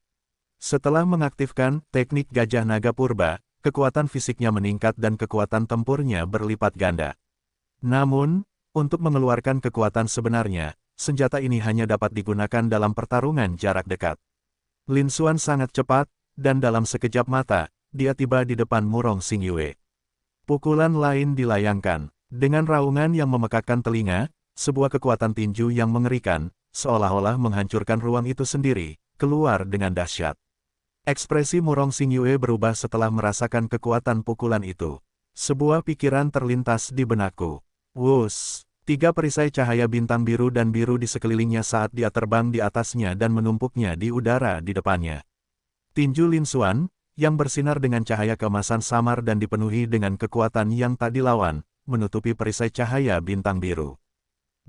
Setelah mengaktifkan teknik gajah naga purba, kekuatan fisiknya meningkat dan kekuatan tempurnya berlipat ganda. Namun, untuk mengeluarkan kekuatan sebenarnya, senjata ini hanya dapat digunakan dalam pertarungan jarak dekat. Lin Xuan sangat cepat, dan dalam sekejap mata, dia tiba di depan Murong Xingyue. Pukulan lain dilayangkan. Dengan raungan yang memekakkan telinga, sebuah kekuatan tinju yang mengerikan, seolah-olah menghancurkan ruang itu sendiri, keluar dengan dahsyat. Ekspresi Murong Xingyue berubah setelah merasakan kekuatan pukulan itu. Sebuah pikiran terlintas di benakku. Wus! 3 perisai cahaya bintang biru dan biru di sekelilingnya saat dia terbang di atasnya dan menumpuknya di udara di depannya. Tinju Lin Xuan, yang bersinar dengan cahaya keemasan samar dan dipenuhi dengan kekuatan yang tak dilawan, menutupi perisai cahaya bintang biru.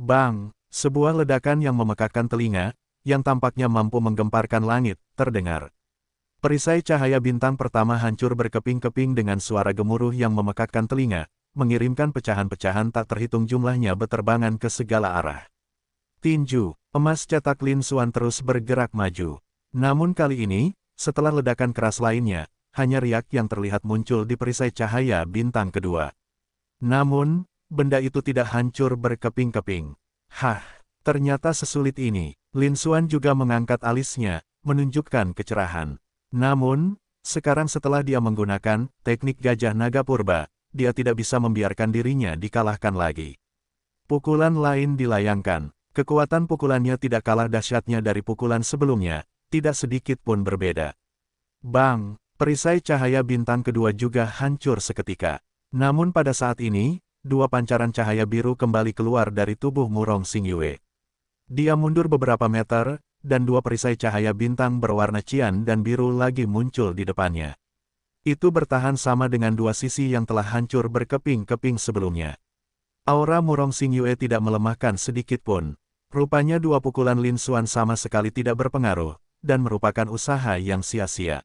Bang! Sebuah ledakan yang memekakkan telinga, yang tampaknya mampu menggemparkan langit, terdengar. Perisai cahaya bintang pertama hancur berkeping-keping dengan suara gemuruh yang memekakkan telinga, mengirimkan pecahan-pecahan tak terhitung jumlahnya beterbangan ke segala arah. Tinju, emas cetak Lin Xuan terus bergerak maju. Namun kali ini, setelah ledakan keras lainnya, hanya riak yang terlihat muncul di perisai cahaya bintang kedua. Namun, benda itu tidak hancur berkeping-keping. Hah! Ternyata sesulit ini. Lin Xuan juga mengangkat alisnya, menunjukkan kecerahan. Namun, sekarang setelah dia menggunakan teknik gajah naga purba, dia tidak bisa membiarkan dirinya dikalahkan lagi. Pukulan lain dilayangkan. Kekuatan pukulannya tidak kalah dahsyatnya dari pukulan sebelumnya, tidak sedikit pun berbeda. Bang! Perisai cahaya bintang kedua juga hancur seketika. Namun pada saat ini, dua pancaran cahaya biru kembali keluar dari tubuh Murong Xingyue. Dia mundur beberapa meter, dan dua perisai cahaya bintang berwarna cian dan biru lagi muncul di depannya. Itu bertahan sama dengan dua sisi yang telah hancur berkeping-keping sebelumnya. Aura Murong Xingyue tidak melemahkan sedikit pun. Rupanya dua pukulan Lin Xuan sama sekali tidak berpengaruh, dan merupakan usaha yang sia-sia.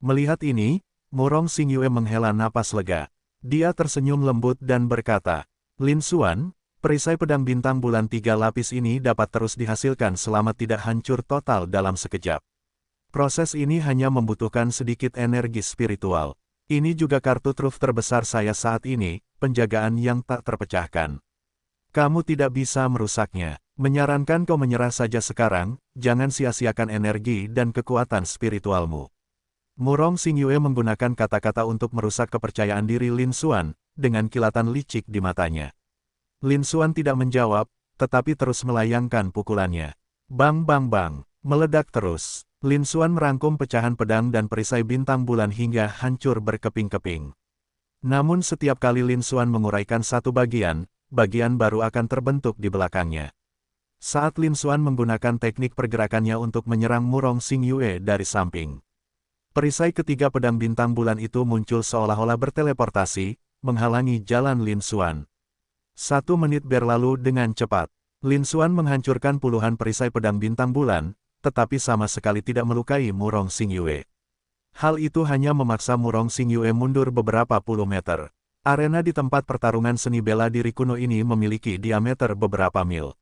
Melihat ini, Murong Xingyue menghela napas lega. Dia tersenyum lembut dan berkata, Lin Xuan, perisai pedang bintang bulan 3 lapis ini dapat terus dihasilkan selama tidak hancur total dalam sekejap. Proses ini hanya membutuhkan sedikit energi spiritual. Ini juga kartu truf terbesar saya saat ini, penjagaan yang tak terpecahkan. Kamu tidak bisa merusaknya. Menyarankan kau menyerah saja sekarang, jangan sia-siakan energi dan kekuatan spiritualmu. Murong Xingyue menggunakan kata-kata untuk merusak kepercayaan diri Lin Xuan, dengan kilatan licik di matanya. Lin Xuan tidak menjawab, tetapi terus melayangkan pukulannya. Bang bang bang, meledak terus. Lin Xuan merangkum pecahan pedang dan perisai bintang bulan hingga hancur berkeping-keping. Namun setiap kali Lin Xuan menguraikan satu bagian baru akan terbentuk di belakangnya. Saat Lin Xuan menggunakan teknik pergerakannya untuk menyerang Murong Xingyue dari samping, perisai ketiga pedang bintang bulan itu muncul seolah-olah berteleportasi, menghalangi jalan Lin Xuan. 1 menit berlalu dengan cepat. Lin Xuan menghancurkan puluhan perisai pedang bintang bulan, tetapi sama sekali tidak melukai Murong Xingyue. Hal itu hanya memaksa Murong Xingyue mundur beberapa puluh meter. Arena di tempat pertarungan seni bela diri kuno ini memiliki diameter beberapa mil.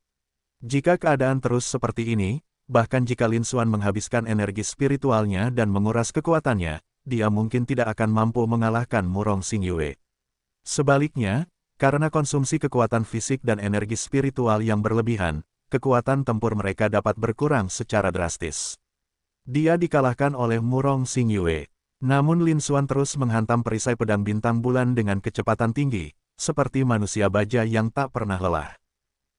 Jika keadaan terus seperti ini, bahkan jika Lin Xuan menghabiskan energi spiritualnya dan menguras kekuatannya, dia mungkin tidak akan mampu mengalahkan Murong Xingyue. Sebaliknya, karena konsumsi kekuatan fisik dan energi spiritual yang berlebihan, kekuatan tempur mereka dapat berkurang secara drastis. Dia dikalahkan oleh Murong Xingyue. Namun Lin Xuan terus menghantam perisai pedang bintang bulan dengan kecepatan tinggi, seperti manusia baja yang tak pernah lelah.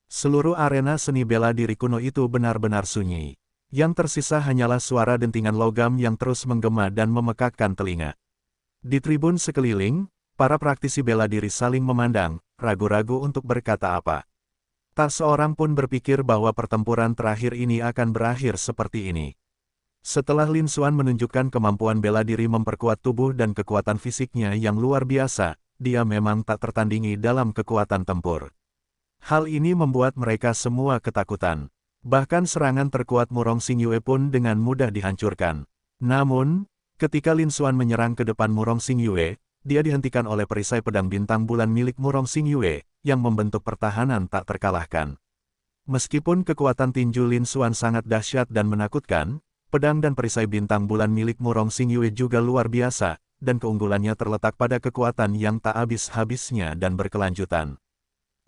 Seluruh arena seni bela diri kuno itu benar-benar sunyi. Yang tersisa hanyalah suara dentingan logam yang terus menggema dan memekakkan telinga. Di tribun sekeliling, para praktisi bela diri saling memandang, ragu-ragu untuk berkata apa. Tak seorang pun berpikir bahwa pertempuran terakhir ini akan berakhir seperti ini. Setelah Lin Xuan menunjukkan kemampuan bela diri memperkuat tubuh dan kekuatan fisiknya yang luar biasa, dia memang tak tertandingi dalam kekuatan tempur. Hal ini membuat mereka semua ketakutan. Bahkan serangan terkuat Murong Xingyue pun dengan mudah dihancurkan. Namun, ketika Lin Xuan menyerang ke depan Murong Xingyue, dia dihentikan oleh perisai pedang bintang bulan milik Murong Xingyue, yang membentuk pertahanan tak terkalahkan. Meskipun kekuatan tinju Lin Xuan sangat dahsyat dan menakutkan, pedang dan perisai bintang bulan milik Murong Xingyue juga luar biasa, dan keunggulannya terletak pada kekuatan yang tak habis-habisnya dan berkelanjutan.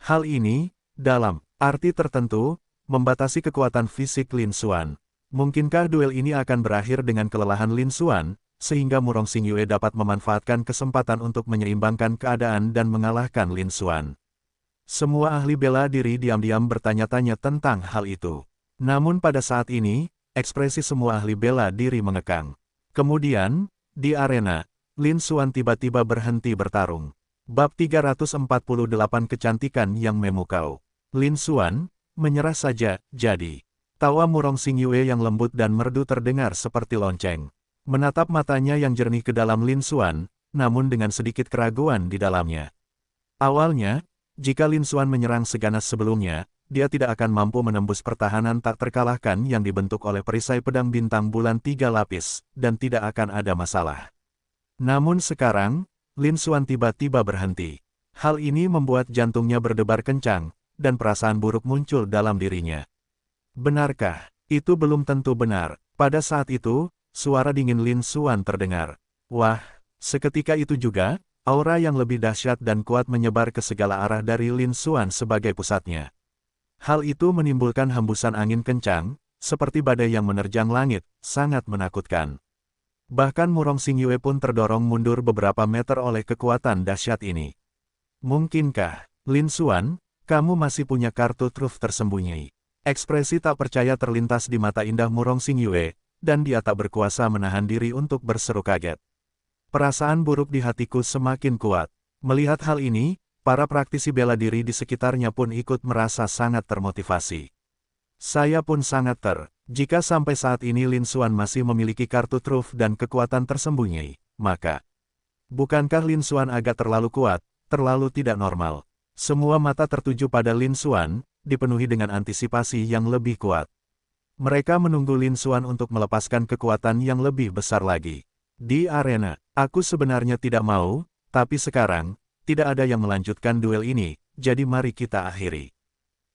Hal ini, dalam arti tertentu, membatasi kekuatan fisik Lin Xuan. Mungkinkah duel ini akan berakhir dengan kelelahan Lin Xuan, sehingga Murong Xingyue dapat memanfaatkan kesempatan untuk menyeimbangkan keadaan dan mengalahkan Lin Xuan? Semua ahli bela diri diam-diam bertanya-tanya tentang hal itu. Namun pada saat ini, ekspresi semua ahli bela diri mengekang. Kemudian, di arena, Lin Xuan tiba-tiba berhenti bertarung. Bab 348 Kecantikan yang Memukau. Lin Xuan, menyerah saja, jadi. Tawa Murong Xingyue yang lembut dan merdu terdengar seperti lonceng. Menatap matanya yang jernih ke dalam Lin Xuan, namun dengan sedikit keraguan di dalamnya. Awalnya, jika Lin Xuan menyerang seganas sebelumnya, dia tidak akan mampu menembus pertahanan tak terkalahkan yang dibentuk oleh perisai pedang bintang bulan 3 lapis, dan tidak akan ada masalah. Namun sekarang, Lin Xuan tiba-tiba berhenti. Hal ini membuat jantungnya berdebar kencang, dan perasaan buruk muncul dalam dirinya. Benarkah? Itu belum tentu benar. Pada saat itu, suara dingin Lin Xuan terdengar. Wah, seketika itu juga, aura yang lebih dahsyat dan kuat menyebar ke segala arah dari Lin Xuan sebagai pusatnya. Hal itu menimbulkan hembusan angin kencang, seperti badai yang menerjang langit, sangat menakutkan. Bahkan Murong Xingyue pun terdorong mundur beberapa meter oleh kekuatan dahsyat ini. Mungkinkah, Lin Xuan, kamu masih punya kartu truf tersembunyi? Ekspresi tak percaya terlintas di mata indah Murong Xingyue, dan dia tak berkuasa menahan diri untuk berseru kaget. Perasaan buruk di hatiku semakin kuat. Melihat hal ini, para praktisi bela diri di sekitarnya pun ikut merasa sangat termotivasi. Saya pun sangat jika sampai saat ini Lin Xuan masih memiliki kartu truf dan kekuatan tersembunyi, maka bukankah Lin Xuan agak terlalu kuat, terlalu tidak normal? Semua mata tertuju pada Lin Xuan, dipenuhi dengan antisipasi yang lebih kuat. Mereka menunggu Lin Xuan untuk melepaskan kekuatan yang lebih besar lagi. Di arena, aku sebenarnya tidak mau, tapi sekarang, tidak ada yang melanjutkan duel ini, jadi mari kita akhiri.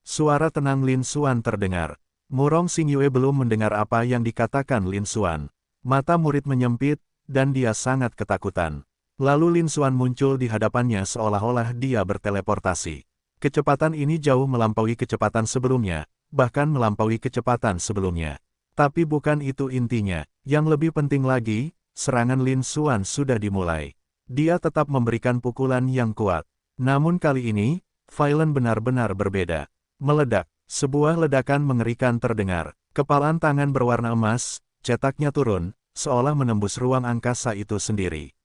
Suara tenang Lin Xuan terdengar. Murong Xingyue belum mendengar apa yang dikatakan Lin Xuan. Mata murid menyempit, dan dia sangat ketakutan. Lalu Lin Xuan muncul di hadapannya seolah-olah dia berteleportasi. Kecepatan ini jauh melampaui kecepatan sebelumnya, bahkan melampaui kecepatan sebelumnya. Tapi bukan itu intinya, yang lebih penting lagi, serangan Lin Xuan sudah dimulai. Dia tetap memberikan pukulan yang kuat. Namun kali ini, Violent benar-benar berbeda. Meledak, sebuah ledakan mengerikan terdengar. Kepalan tangan berwarna emas, cetaknya turun, seolah menembus ruang angkasa itu sendiri.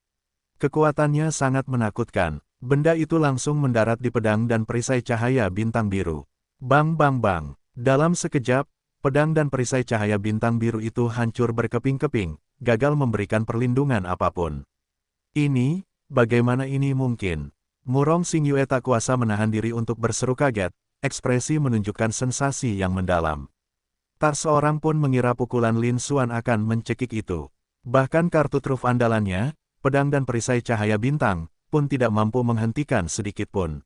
Kekuatannya sangat menakutkan. Benda itu langsung mendarat di pedang dan perisai cahaya bintang biru. Bang bang bang. Dalam sekejap, pedang dan perisai cahaya bintang biru itu hancur berkeping-keping, gagal memberikan perlindungan apapun. Ini, bagaimana ini mungkin? Murong Xingyue tak kuasa menahan diri untuk berseru kaget, ekspresi menunjukkan sensasi yang mendalam. Tak seorang pun mengira pukulan Lin Xuan akan mencekik itu. Bahkan kartu truf andalannya, pedang dan perisai cahaya bintang, pun tidak mampu menghentikan sedikit pun.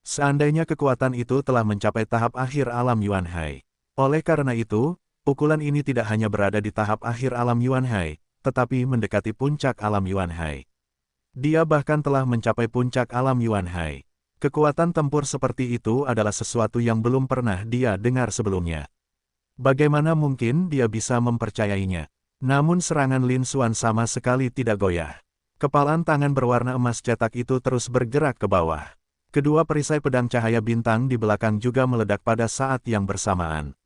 Seandainya kekuatan itu telah mencapai tahap akhir alam Yuan Hai. Oleh karena itu, pukulan ini tidak hanya berada di tahap akhir alam Yuan Hai, tetapi mendekati puncak alam Yuan Hai. Dia bahkan telah mencapai puncak alam Yuan Hai. Kekuatan tempur seperti itu adalah sesuatu yang belum pernah dia dengar sebelumnya. Bagaimana mungkin dia bisa mempercayainya? Namun serangan Lin Xuan sama sekali tidak goyah. Kepalan tangan berwarna emas cetak itu terus bergerak ke bawah. Kedua perisai pedang cahaya bintang di belakang juga meledak pada saat yang bersamaan.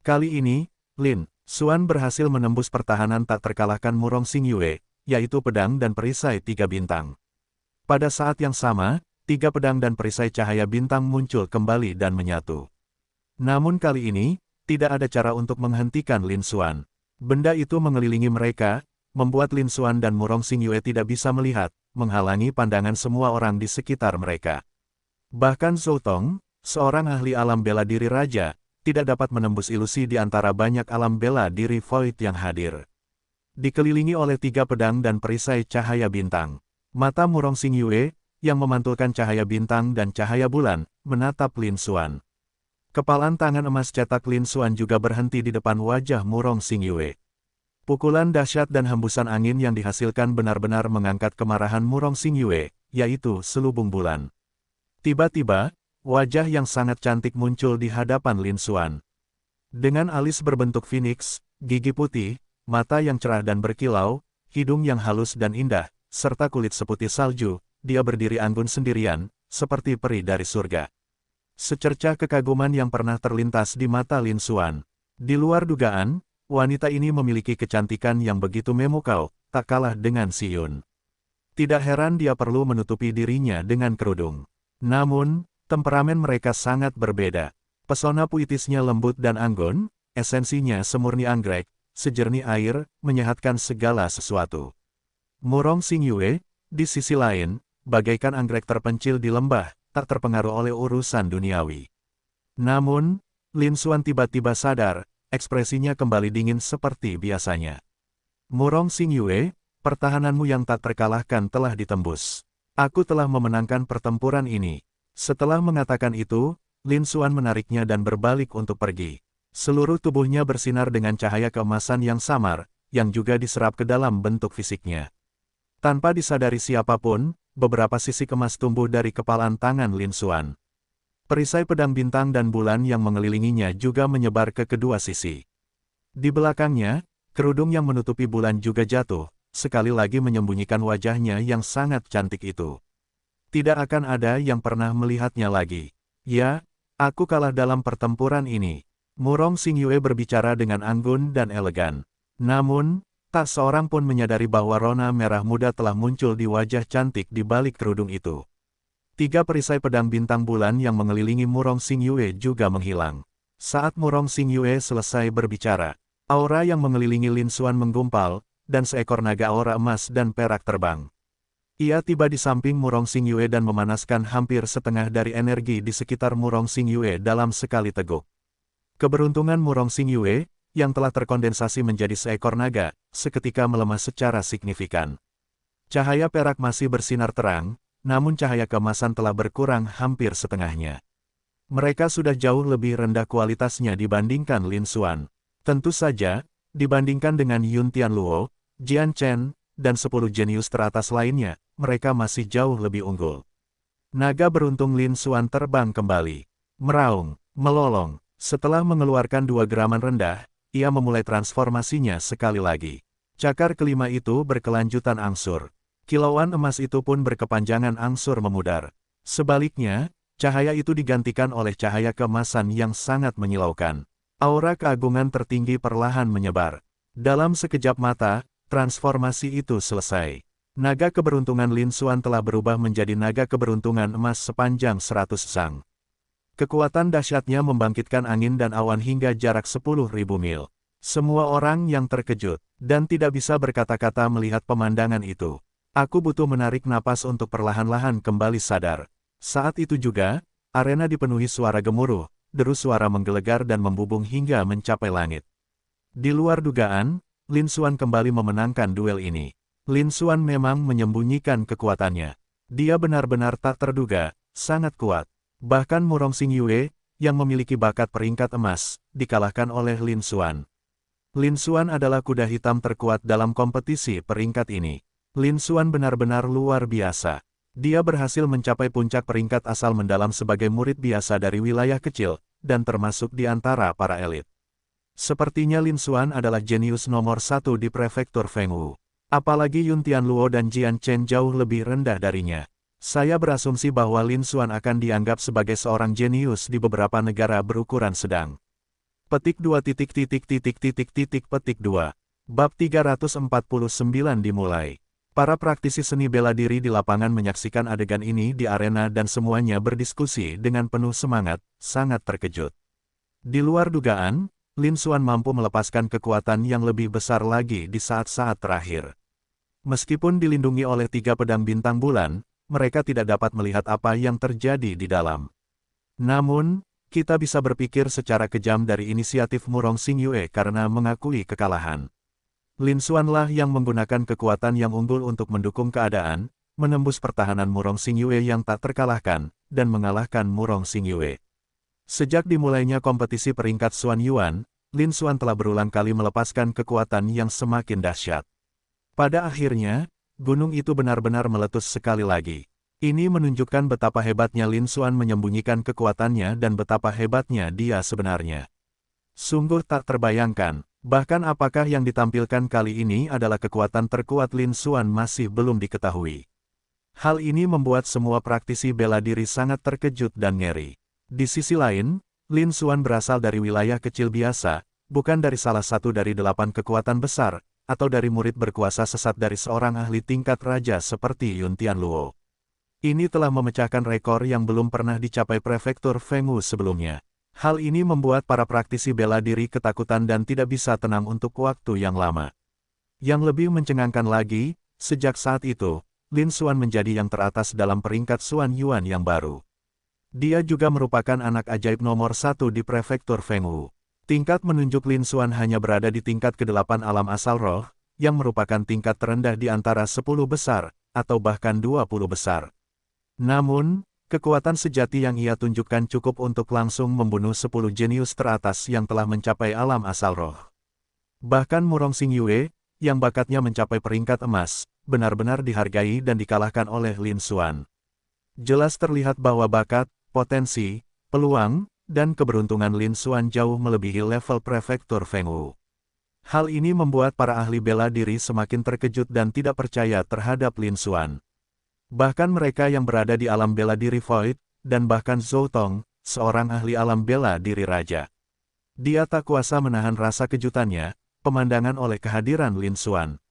Kali ini, Lin Xuan berhasil menembus pertahanan tak terkalahkan Murong Xingyue, yaitu pedang dan perisai 3 bintang. Pada saat yang sama, 3 pedang dan perisai cahaya bintang muncul kembali dan menyatu. Namun kali ini, tidak ada cara untuk menghentikan Lin Xuan. Benda itu mengelilingi mereka, membuat Lin Xuan dan Murong Xingyue tidak bisa melihat, menghalangi pandangan semua orang di sekitar mereka. Bahkan Zhou Tong, seorang ahli alam bela diri raja, tidak dapat menembus ilusi di antara banyak alam bela diri Void yang hadir. Dikelilingi oleh 3 pedang dan perisai cahaya bintang. Mata Murong Xingyue, yang memantulkan cahaya bintang dan cahaya bulan, menatap Lin Xuan. Kepalan tangan emas cetak Lin Xuan juga berhenti di depan wajah Murong Xingyue. Pukulan dahsyat dan hembusan angin yang dihasilkan benar-benar mengangkat kemarahan Murong Xingyue, yaitu selubung bulan. Tiba-tiba, wajah yang sangat cantik muncul di hadapan Lin Xuan. Dengan alis berbentuk phoenix, gigi putih, mata yang cerah dan berkilau, hidung yang halus dan indah, serta kulit seputih salju, dia berdiri anggun sendirian, seperti peri dari surga. Secercah kekaguman yang pernah terlintas di mata Lin Xuan. Di luar dugaan, wanita ini memiliki kecantikan yang begitu memukau, tak kalah dengan Si Yun. Tidak heran dia perlu menutupi dirinya dengan kerudung. Namun, temperamen mereka sangat berbeda. Pesona puitisnya lembut dan anggun, esensinya semurni anggrek, sejernih air, menyehatkan segala sesuatu. Murong Xingyue, di sisi lain, bagaikan anggrek terpencil di lembah, tak terpengaruh oleh urusan duniawi. Namun, Lin Xuan tiba-tiba sadar, ekspresinya kembali dingin seperti biasanya. Murong Xingyue, pertahananmu yang tak terkalahkan telah ditembus. Aku telah memenangkan pertempuran ini. Setelah mengatakan itu, Lin Xuan menariknya dan berbalik untuk pergi. Seluruh tubuhnya bersinar dengan cahaya keemasan yang samar, yang juga diserap ke dalam bentuk fisiknya. Tanpa disadari siapapun, beberapa sisik emas tumbuh dari kepalan tangan Lin Xuan. Perisai pedang bintang dan bulan yang mengelilinginya juga menyebar ke kedua sisi. Di belakangnya, kerudung yang menutupi bulan juga jatuh, sekali lagi menyembunyikan wajahnya yang sangat cantik itu. Tidak akan ada yang pernah melihatnya lagi. Ya, aku kalah dalam pertempuran ini. Murong Xingyue berbicara dengan anggun dan elegan. Namun, tak seorang pun menyadari bahwa rona merah muda telah muncul di wajah cantik di balik kerudung itu. 3 perisai pedang bintang bulan yang mengelilingi Murong Xingyue juga menghilang. Saat Murong Xingyue selesai berbicara, aura yang mengelilingi Lin Xuan menggumpal, dan seekor naga aura emas dan perak terbang. Ia tiba di samping Murong Xingyue dan memanaskan hampir setengah dari energi di sekitar Murong Xingyue dalam sekali teguk. Keberuntungan Murong Xingyue, yang telah terkondensasi menjadi seekor naga, seketika melemah secara signifikan. Cahaya perak masih bersinar terang, namun cahaya keemasan telah berkurang hampir setengahnya. Mereka sudah jauh lebih rendah kualitasnya dibandingkan Lin Xuan. Tentu saja, dibandingkan dengan Yun Tianluo, Jian Chen, dan 10 jenius teratas lainnya, mereka masih jauh lebih unggul. Naga beruntung Lin Xuan terbang kembali. Meraung, melolong. Setelah mengeluarkan 2 geraman rendah, ia memulai transformasinya sekali lagi. Cakar kelima itu berkelanjutan angsur. Kilauan emas itu pun berkepanjangan angsur memudar. Sebaliknya, cahaya itu digantikan oleh cahaya keemasan yang sangat menyilaukan. Aura keagungan tertinggi perlahan menyebar. Dalam sekejap mata, transformasi itu selesai. Naga keberuntungan Lin Xuan telah berubah menjadi naga keberuntungan emas sepanjang 100 sang. Kekuatan dahsyatnya membangkitkan angin dan awan hingga jarak 10.000 mil. Semua orang yang terkejut, dan tidak bisa berkata-kata melihat pemandangan itu. Aku butuh menarik napas untuk perlahan-lahan kembali sadar. Saat itu juga, arena dipenuhi suara gemuruh, deru suara menggelegar dan membubung hingga mencapai langit. Di luar dugaan, Lin Xuan kembali memenangkan duel ini. Lin Xuan memang menyembunyikan kekuatannya. Dia benar-benar tak terduga, sangat kuat. Bahkan Murong Xingyue, yang memiliki bakat peringkat emas, dikalahkan oleh Lin Xuan. Lin Xuan adalah kuda hitam terkuat dalam kompetisi peringkat ini. Lin Xuan benar-benar luar biasa. Dia berhasil mencapai puncak peringkat asal mendalam sebagai murid biasa dari wilayah kecil, dan termasuk di antara para elit. Sepertinya Lin Xuan adalah jenius nomor 1 di prefektur Fengwu. Apalagi Yun Tianluo dan Jian Chen jauh lebih rendah darinya. Saya berasumsi bahwa Lin Xuan akan dianggap sebagai seorang jenius di beberapa negara berukuran sedang. Petik 2 petik 2. Bab 349 dimulai. Para praktisi seni bela diri di lapangan menyaksikan adegan ini di arena dan semuanya berdiskusi dengan penuh semangat, sangat terkejut. Di luar dugaan, Lin Xuan mampu melepaskan kekuatan yang lebih besar lagi di saat-saat terakhir. Meskipun dilindungi oleh 3 pedang bintang bulan, mereka tidak dapat melihat apa yang terjadi di dalam. Namun, kita bisa berpikir secara kejam dari inisiatif Murong Xingyue karena mengakui kekalahan. Lin Xuanlah yang menggunakan kekuatan yang unggul untuk mendukung keadaan, menembus pertahanan Murong Xingyue yang tak terkalahkan, dan mengalahkan Murong Xingyue. Sejak dimulainya kompetisi peringkat Xuan Yuan, Lin Xuan telah berulang kali melepaskan kekuatan yang semakin dahsyat. Pada akhirnya, gunung itu benar-benar meletus sekali lagi. Ini menunjukkan betapa hebatnya Lin Xuan menyembunyikan kekuatannya dan betapa hebatnya dia sebenarnya. Sungguh tak terbayangkan, bahkan apakah yang ditampilkan kali ini adalah kekuatan terkuat Lin Xuan masih belum diketahui. Hal ini membuat semua praktisi bela diri sangat terkejut dan ngeri. Di sisi lain, Lin Xuan berasal dari wilayah kecil biasa, bukan dari salah satu dari 8 kekuatan besar, atau dari murid berkuasa sesat dari seorang ahli tingkat raja seperti Yun Tianluo. Ini telah memecahkan rekor yang belum pernah dicapai prefektur Fengwu sebelumnya. Hal ini membuat para praktisi bela diri ketakutan dan tidak bisa tenang untuk waktu yang lama. Yang lebih mencengangkan lagi, sejak saat itu, Lin Xuan menjadi yang teratas dalam peringkat Xuan Yuan yang baru. Dia juga merupakan anak ajaib nomor 1 di prefektur Fengwu. Tingkat menunjuk Lin Xuan hanya berada di tingkat ke-8 alam asal roh, yang merupakan tingkat terendah di antara 10 besar, atau bahkan 20 besar. Namun, kekuatan sejati yang ia tunjukkan cukup untuk langsung membunuh 10 jenius teratas yang telah mencapai alam asal roh. Bahkan Murong Xingyue, yang bakatnya mencapai peringkat emas, benar-benar dihargai dan dikalahkan oleh Lin Xuan. Jelas terlihat bahwa bakat, potensi, Peluang dan keberuntungan Lin Xuan jauh melebihi level prefektur Fengwu. Hal ini membuat para ahli bela diri semakin terkejut dan tidak percaya terhadap Lin Xuan. Bahkan mereka yang berada di alam bela diri Void, dan bahkan Zhou Tong, seorang ahli alam bela diri raja. Dia tak kuasa menahan rasa kejutannya, pemandangan oleh kehadiran Lin Xuan.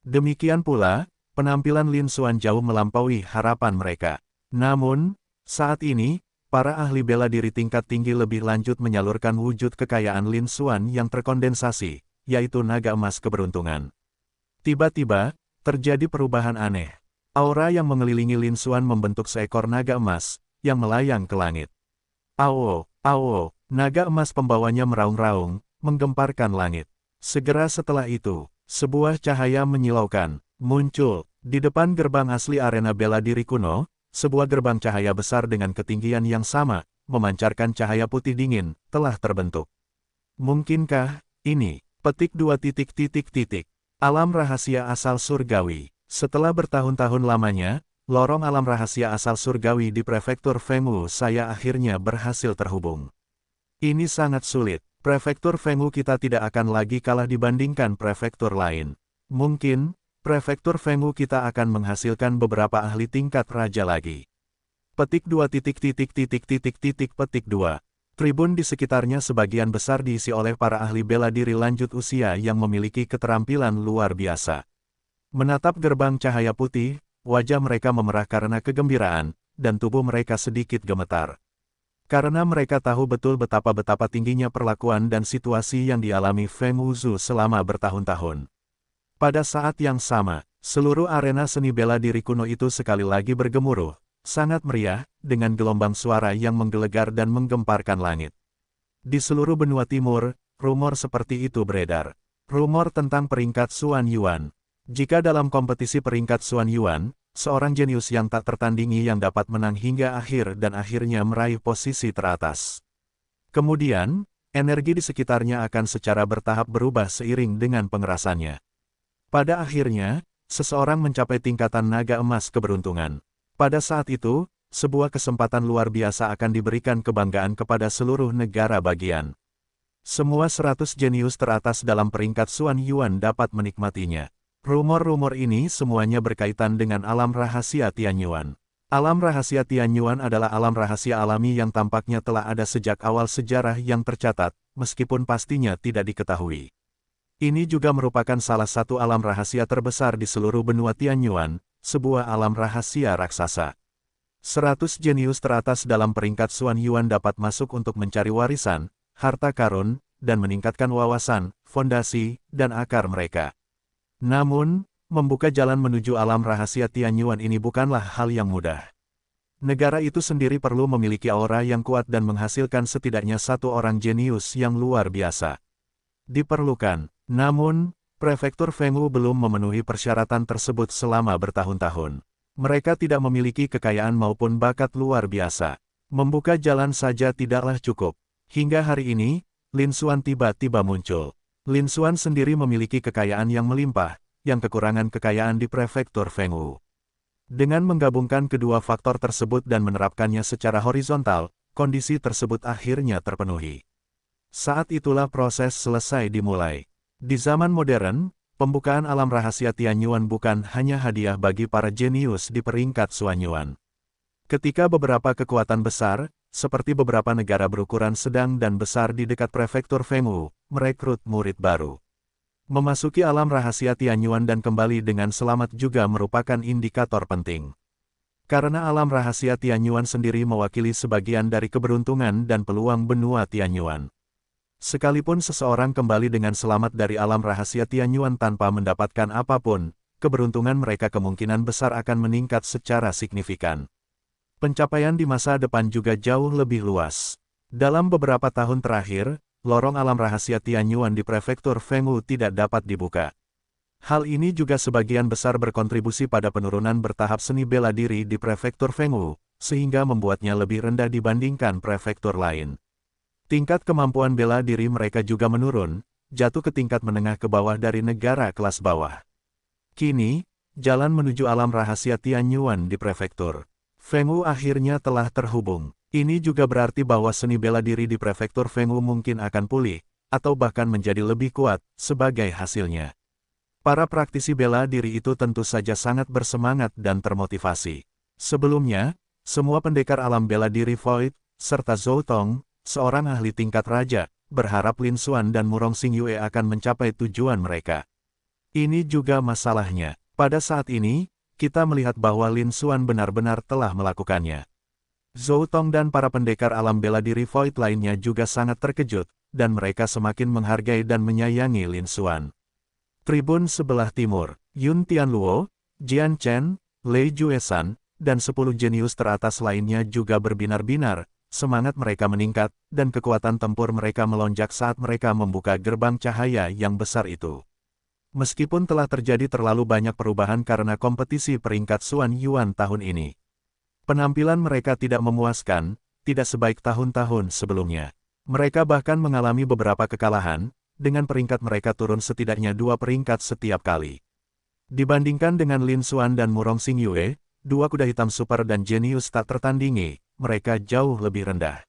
Demikian pula, penampilan Lin Xuan jauh melampaui harapan mereka. Namun, saat ini, para ahli bela diri tingkat tinggi lebih lanjut menyalurkan wujud kekayaan Lin Xuan yang terkondensasi, yaitu naga emas keberuntungan. Tiba-tiba, terjadi perubahan aneh. Aura yang mengelilingi Lin Xuan membentuk seekor naga emas, yang melayang ke langit. Awo, awo, naga emas pembawanya meraung-raung, menggemparkan langit. Segera setelah itu, sebuah cahaya menyilaukan, muncul, di depan gerbang asli arena bela diri kuno. Sebuah gerbang cahaya besar dengan ketinggian yang sama, memancarkan cahaya putih dingin, telah terbentuk. Mungkinkah ini? Petik 2. Alam rahasia asal surgawi. Setelah bertahun-tahun lamanya, lorong alam rahasia asal surgawi di prefektur Fengwu saya akhirnya berhasil terhubung. Ini sangat sulit. Prefektur Fengwu kita tidak akan lagi kalah dibandingkan prefektur lain. Mungkin prefektur Fengwu kita akan menghasilkan beberapa ahli tingkat raja lagi. Petik 2. Petik 2. Tribun di sekitarnya sebagian besar diisi oleh para ahli bela diri lanjut usia yang memiliki keterampilan luar biasa. Menatap gerbang cahaya putih, wajah mereka memerah karena kegembiraan, dan tubuh mereka sedikit gemetar. Karena mereka tahu betul betapa tingginya perlakuan dan situasi yang dialami Feng Wuzu selama bertahun-tahun. Pada saat yang sama, seluruh arena seni bela diri kuno itu sekali lagi bergemuruh, sangat meriah, dengan gelombang suara yang menggelegar dan menggemparkan langit. Di seluruh benua timur, rumor seperti itu beredar. Rumor tentang peringkat Xuan Yuan. Jika dalam kompetisi peringkat Xuan Yuan, seorang jenius yang tak tertandingi yang dapat menang hingga akhir dan akhirnya meraih posisi teratas. Kemudian, energi di sekitarnya akan secara bertahap berubah seiring dengan pengerasannya. Pada akhirnya, seseorang mencapai tingkatan naga emas keberuntungan. Pada saat itu, sebuah kesempatan luar biasa akan diberikan kebanggaan kepada seluruh negara bagian. Semua 100 jenius teratas dalam peringkat Xuan Yuan dapat menikmatinya. Rumor-rumor ini semuanya berkaitan dengan alam rahasia Tianyuan. Alam rahasia Tianyuan adalah alam rahasia alami yang tampaknya telah ada sejak awal sejarah yang tercatat, meskipun pastinya tidak diketahui. Ini juga merupakan salah satu alam rahasia terbesar di seluruh benua Tianyuan, sebuah alam rahasia raksasa. 100 jenius teratas dalam peringkat Xuan Yuan dapat masuk untuk mencari warisan, harta karun, dan meningkatkan wawasan, fondasi, dan akar mereka. Namun, membuka jalan menuju alam rahasia Tianyuan ini bukanlah hal yang mudah. Negara itu sendiri perlu memiliki aura yang kuat dan menghasilkan setidaknya satu orang jenius yang luar biasa. Diperlukan. Namun, prefektur Fengwu belum memenuhi persyaratan tersebut selama bertahun-tahun. Mereka tidak memiliki kekayaan maupun bakat luar biasa. Membuka jalan saja tidaklah cukup. Hingga hari ini, Lin Xuan tiba-tiba muncul. Lin Xuan sendiri memiliki kekayaan yang melimpah, yang kekurangan kekayaan di prefektur Fengwu. Dengan menggabungkan kedua faktor tersebut dan menerapkannya secara horizontal, kondisi tersebut akhirnya terpenuhi. Saat itulah proses selesai dimulai. Di zaman modern, pembukaan alam rahasia Tianyuan bukan hanya hadiah bagi para jenius di peringkat Xuan Yuan. Ketika beberapa kekuatan besar, seperti beberapa negara berukuran sedang dan besar di dekat prefektur Fengwu, merekrut murid baru. Memasuki alam rahasia Tianyuan dan kembali dengan selamat juga merupakan indikator penting. Karena alam rahasia Tianyuan sendiri mewakili sebagian dari keberuntungan dan peluang benua Tianyuan. Sekalipun seseorang kembali dengan selamat dari alam rahasia Tianyuan tanpa mendapatkan apapun, keberuntungan mereka kemungkinan besar akan meningkat secara signifikan. Pencapaian di masa depan juga jauh lebih luas. Dalam beberapa tahun terakhir, lorong alam rahasia Tianyuan di prefektur Fengwu tidak dapat dibuka. Hal ini juga sebagian besar berkontribusi pada penurunan bertahap seni bela diri di prefektur Fengwu, sehingga membuatnya lebih rendah dibandingkan prefektur lain. Tingkat kemampuan bela diri mereka juga menurun, jatuh ke tingkat menengah ke bawah dari negara kelas bawah. Kini, jalan menuju alam rahasia Tianyuan di prefektur Fengwu akhirnya telah terhubung. Ini juga berarti bahwa seni bela diri di prefektur Fengwu mungkin akan pulih, atau bahkan menjadi lebih kuat, sebagai hasilnya. Para praktisi bela diri itu tentu saja sangat bersemangat dan termotivasi. Sebelumnya, semua pendekar alam bela diri Void, serta Zhou Tong, seorang ahli tingkat raja, berharap Lin Xuan dan Murong Xingyue akan mencapai tujuan mereka. Ini juga masalahnya. Pada saat ini, kita melihat bahwa Lin Xuan benar-benar telah melakukannya. Zhou Tong dan para pendekar alam bela diri Void lainnya juga sangat terkejut, dan mereka semakin menghargai dan menyayangi Lin Xuan. Tribun sebelah timur, Yun Tianluo, Jian Chen, Lei Juesan, dan 10 jenius teratas lainnya juga berbinar-binar, semangat mereka meningkat, dan kekuatan tempur mereka melonjak saat mereka membuka gerbang cahaya yang besar itu. Meskipun telah terjadi terlalu banyak perubahan karena kompetisi peringkat Xuan Yuan tahun ini, penampilan mereka tidak memuaskan, tidak sebaik tahun-tahun sebelumnya. Mereka bahkan mengalami beberapa kekalahan, dengan peringkat mereka turun setidaknya 2 peringkat setiap kali. Dibandingkan dengan Lin Xuan dan Murong Xingyue, 2 kuda hitam super dan jenius tak tertandingi, mereka jauh lebih rendah.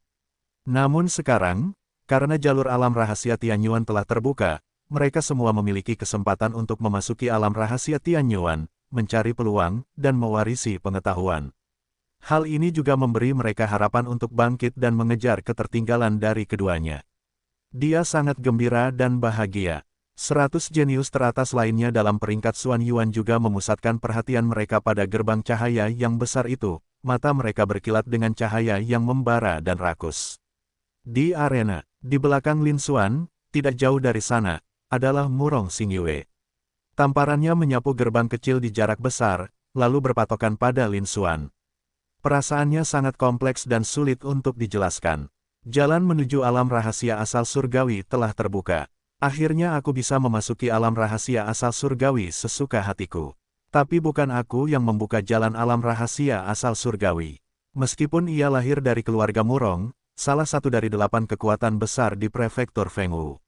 Namun sekarang, karena jalur alam rahasia Tianyuan telah terbuka, mereka semua memiliki kesempatan untuk memasuki alam rahasia Tianyuan, mencari peluang, dan mewarisi pengetahuan. Hal ini juga memberi mereka harapan untuk bangkit dan mengejar ketertinggalan dari keduanya. Dia sangat gembira dan bahagia. 100 jenius teratas lainnya dalam peringkat Xuan Yuan juga memusatkan perhatian mereka pada gerbang cahaya yang besar itu. Mata mereka berkilat dengan cahaya yang membara dan rakus. Di arena, di belakang Lin Xuan, tidak jauh dari sana, adalah Murong Xingyue. Tamparannya menyapu gerbang kecil di jarak besar, lalu berpatokan pada Lin Xuan. Perasaannya sangat kompleks dan sulit untuk dijelaskan. Jalan menuju alam rahasia asal surgawi telah terbuka. Akhirnya aku bisa memasuki alam rahasia asal surgawi sesuka hatiku. Tapi bukan aku yang membuka jalan alam rahasia asal surgawi. Meskipun ia lahir dari keluarga Murong, salah satu dari 8 kekuatan besar di prefektur Fengwu.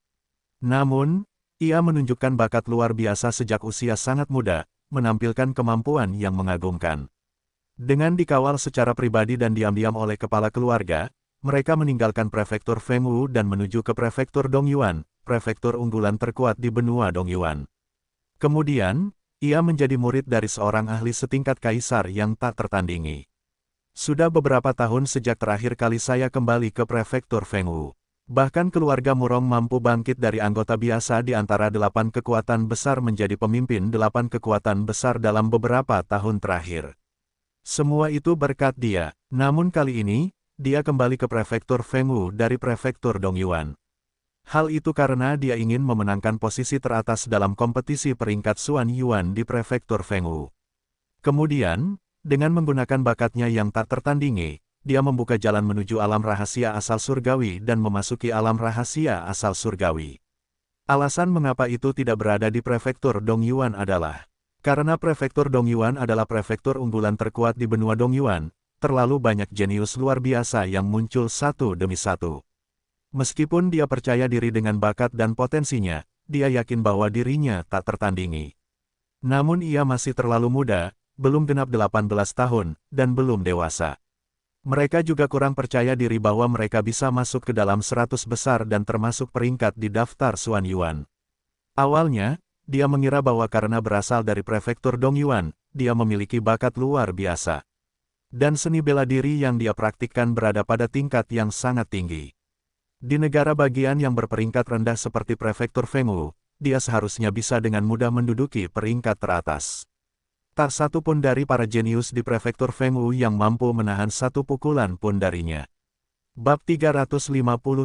Namun, ia menunjukkan bakat luar biasa sejak usia sangat muda, menampilkan kemampuan yang mengagumkan. Dengan dikawal secara pribadi dan diam-diam oleh kepala keluarga, mereka meninggalkan prefektur Fengwu dan menuju ke prefektur Dongyuan, prefektur unggulan terkuat di benua Dongyuan. Kemudian, ia menjadi murid dari seorang ahli setingkat kaisar yang tak tertandingi. Sudah beberapa tahun sejak terakhir kali saya kembali ke prefektur Fengwu. Bahkan keluarga Murong mampu bangkit dari anggota biasa di antara 8 kekuatan besar menjadi pemimpin 8 kekuatan besar dalam beberapa tahun terakhir. Semua itu berkat dia, namun kali ini, dia kembali ke prefektur Fengwu dari prefektur Dongyuan. Hal itu karena dia ingin memenangkan posisi teratas dalam kompetisi peringkat Xuan Yuan di prefektur Fengwu. Kemudian, dengan menggunakan bakatnya yang tak tertandingi, dia membuka jalan menuju alam rahasia asal surgawi dan memasuki alam rahasia asal surgawi. Alasan mengapa itu tidak berada di prefektur Dongyuan adalah karena prefektur Dongyuan adalah prefektur unggulan terkuat di benua Dongyuan, terlalu banyak jenius luar biasa yang muncul satu demi satu. Meskipun dia percaya diri dengan bakat dan potensinya, dia yakin bahwa dirinya tak tertandingi. Namun ia masih terlalu muda, belum genap 18 tahun, dan belum dewasa. Mereka juga kurang percaya diri bahwa mereka bisa masuk ke dalam 100 besar dan termasuk peringkat di daftar Xuan Yuan. Awalnya, dia mengira bahwa karena berasal dari prefektur Dongyuan, dia memiliki bakat luar biasa. Dan seni bela diri yang dia praktikkan berada pada tingkat yang sangat tinggi. Di negara bagian yang berperingkat rendah seperti prefektur Fengwu, dia seharusnya bisa dengan mudah menduduki peringkat teratas. Tak satu pun dari para jenius di prefektur Fengwu yang mampu menahan satu pukulan pun darinya. Bab 350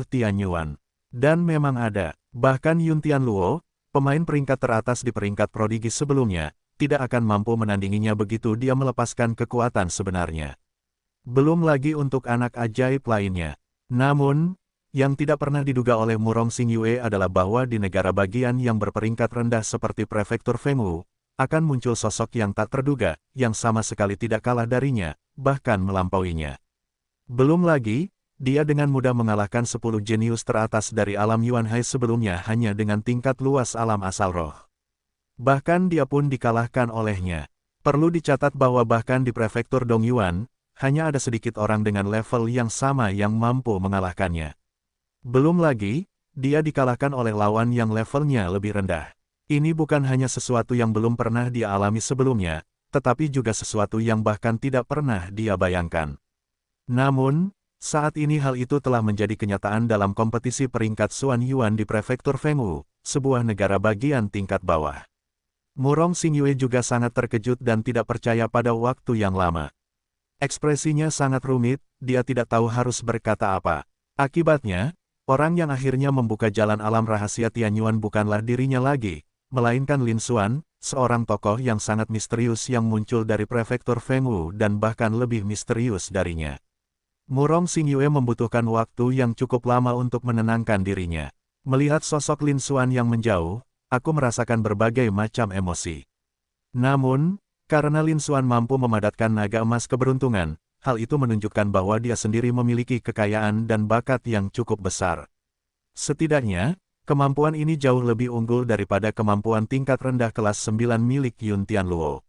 Tianyuan. Dan memang ada, bahkan Yun Tianluo, pemain peringkat teratas di peringkat prodigi sebelumnya, tidak akan mampu menandinginya begitu dia melepaskan kekuatan sebenarnya. Belum lagi untuk anak ajaib lainnya. Namun, yang tidak pernah diduga oleh Murong Xingyue adalah bahwa di negara bagian yang berperingkat rendah seperti prefektur Fengwu, akan muncul sosok yang tak terduga, yang sama sekali tidak kalah darinya, bahkan melampauinya. Belum lagi, dia dengan mudah mengalahkan 10 jenius teratas dari alam Yuan Hai sebelumnya hanya dengan tingkat luas alam asal roh. Bahkan dia pun dikalahkan olehnya. Perlu dicatat bahwa bahkan di prefektur Dongyuan, hanya ada sedikit orang dengan level yang sama yang mampu mengalahkannya. Belum lagi, dia dikalahkan oleh lawan yang levelnya lebih rendah. Ini bukan hanya sesuatu yang belum pernah dia alami sebelumnya, tetapi juga sesuatu yang bahkan tidak pernah dia bayangkan. Namun, saat ini hal itu telah menjadi kenyataan dalam kompetisi peringkat Xuan Yuan di Prefektur Fengwu, sebuah negara bagian tingkat bawah. Murong Xingyue juga sangat terkejut dan tidak percaya pada waktu yang lama. Ekspresinya sangat rumit, dia tidak tahu harus berkata apa. Akibatnya, orang yang akhirnya membuka jalan alam rahasia Tianyuan bukanlah dirinya lagi, melainkan Lin Xuan, seorang tokoh yang sangat misterius yang muncul dari Prefektur Fengwu dan bahkan lebih misterius darinya. Murong Xingyue membutuhkan waktu yang cukup lama untuk menenangkan dirinya. Melihat sosok Lin Xuan yang menjauh, aku merasakan berbagai macam emosi. Namun, karena Lin Xuan mampu memadatkan naga emas keberuntungan, hal itu menunjukkan bahwa dia sendiri memiliki kekayaan dan bakat yang cukup besar. Setidaknya, kemampuan ini jauh lebih unggul daripada kemampuan tingkat rendah kelas 9 milik Yun Tianluo.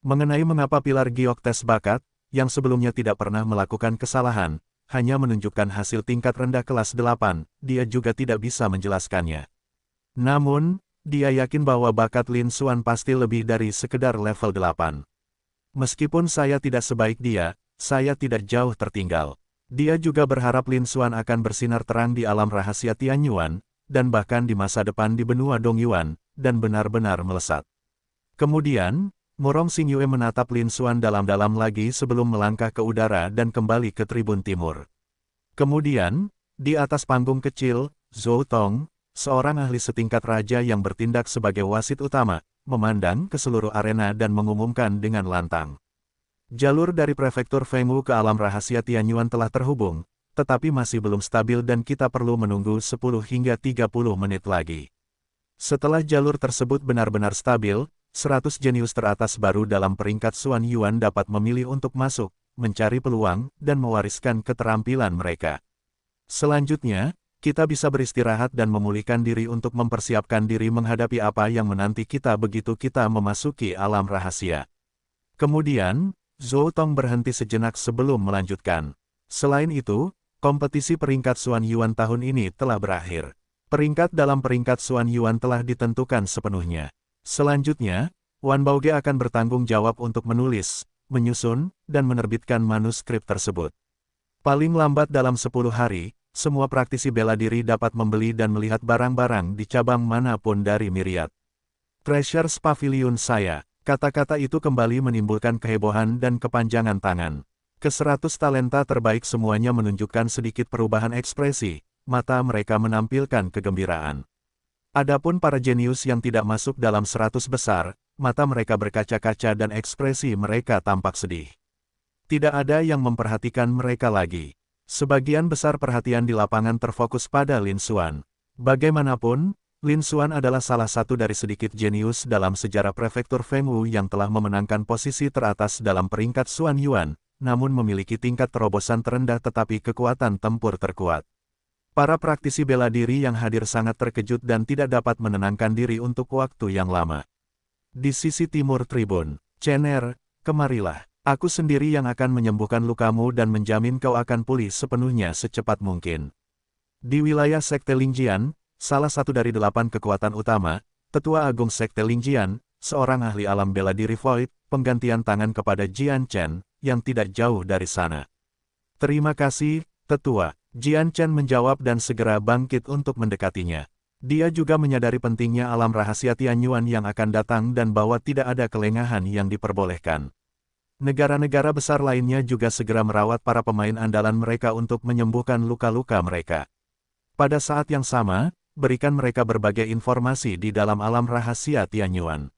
Mengenai mengapa pilar giok tes bakat, yang sebelumnya tidak pernah melakukan kesalahan, hanya menunjukkan hasil tingkat rendah kelas 8, dia juga tidak bisa menjelaskannya. Namun, dia yakin bahwa bakat Lin Xuan pasti lebih dari sekedar level 8. Meskipun saya tidak sebaik dia, saya tidak jauh tertinggal. Dia juga berharap Lin Xuan akan bersinar terang di alam rahasia Tianyuan, dan bahkan di masa depan di benua Dongyuan, dan benar-benar melesat. Kemudian, Murong Xingyue menatap Lin Xuan dalam-dalam lagi sebelum melangkah ke udara dan kembali ke tribun timur. Kemudian, di atas panggung kecil, Zhou Tong, seorang ahli setingkat raja yang bertindak sebagai wasit utama, memandang ke seluruh arena dan mengumumkan dengan lantang. Jalur dari Prefektur Fengwu ke alam rahasia Tianyuan telah terhubung, tetapi masih belum stabil dan kita perlu menunggu 10 hingga 30 menit lagi. Setelah jalur tersebut benar-benar stabil, 100 jenius teratas baru dalam peringkat Xuan Yuan dapat memilih untuk masuk, mencari peluang, dan mewariskan keterampilan mereka. Selanjutnya, kita bisa beristirahat dan memulihkan diri untuk mempersiapkan diri menghadapi apa yang menanti kita begitu kita memasuki alam rahasia. Kemudian, Zhou Tong berhenti sejenak sebelum melanjutkan. Selain itu, kompetisi peringkat Xuan Yuan tahun ini telah berakhir. Peringkat dalam peringkat Xuan Yuan telah ditentukan sepenuhnya. Selanjutnya, Wan Baoge akan bertanggung jawab untuk menulis, menyusun, dan menerbitkan manuskrip tersebut. Paling lambat dalam 10 hari, semua praktisi bela diri dapat membeli dan melihat barang-barang di cabang manapun dari Myriad Treasures Pavilion saya. Kata-kata itu kembali menimbulkan kehebohan dan kepanjangan tangan. Ke-100 talenta terbaik semuanya menunjukkan sedikit perubahan ekspresi, mata mereka menampilkan kegembiraan. Adapun para jenius yang tidak masuk dalam 100 besar, mata mereka berkaca-kaca dan ekspresi mereka tampak sedih. Tidak ada yang memperhatikan mereka lagi. Sebagian besar perhatian di lapangan terfokus pada Lin Xuan. Bagaimanapun, Lin Xuan adalah salah satu dari sedikit jenius dalam sejarah Prefektur Fengwu yang telah memenangkan posisi teratas dalam peringkat Xuan Yuan, namun memiliki tingkat terobosan terendah tetapi kekuatan tempur terkuat. Para praktisi bela diri yang hadir sangat terkejut dan tidak dapat menenangkan diri untuk waktu yang lama. Di sisi timur tribun, Chener, kemarilah. Aku sendiri yang akan menyembuhkan lukamu dan menjamin kau akan pulih sepenuhnya secepat mungkin. Di wilayah Sekte Lingjian, salah satu dari 8 kekuatan utama, Tetua Agung Sekte Lingjian, seorang ahli alam bela diri Void, penggantian tangan kepada Jian Chen, yang tidak jauh dari sana. Terima kasih, Tetua. Jian Chen menjawab dan segera bangkit untuk mendekatinya. Dia juga menyadari pentingnya alam rahasia Tianyuan yang akan datang dan bahwa tidak ada kelengahan yang diperbolehkan. Negara-negara besar lainnya juga segera merawat para pemain andalan mereka untuk menyembuhkan luka-luka mereka. Pada saat yang sama, berikan mereka berbagai informasi di dalam alam rahasia Tianyuan.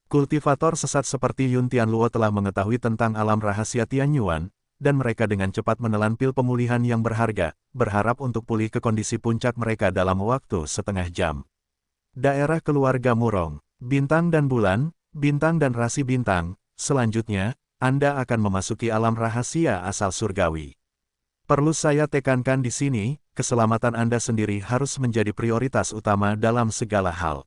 Kultivator sesat seperti Yun Tianluo telah mengetahui tentang alam rahasia Tianyuan, dan mereka dengan cepat menelan pil pemulihan yang berharga, berharap untuk pulih ke kondisi puncak mereka dalam waktu setengah jam. Daerah keluarga Murong, bintang dan bulan, bintang dan rasi bintang, selanjutnya, Anda akan memasuki alam rahasia asal surgawi. Perlu saya tekankan di sini, keselamatan Anda sendiri harus menjadi prioritas utama dalam segala hal.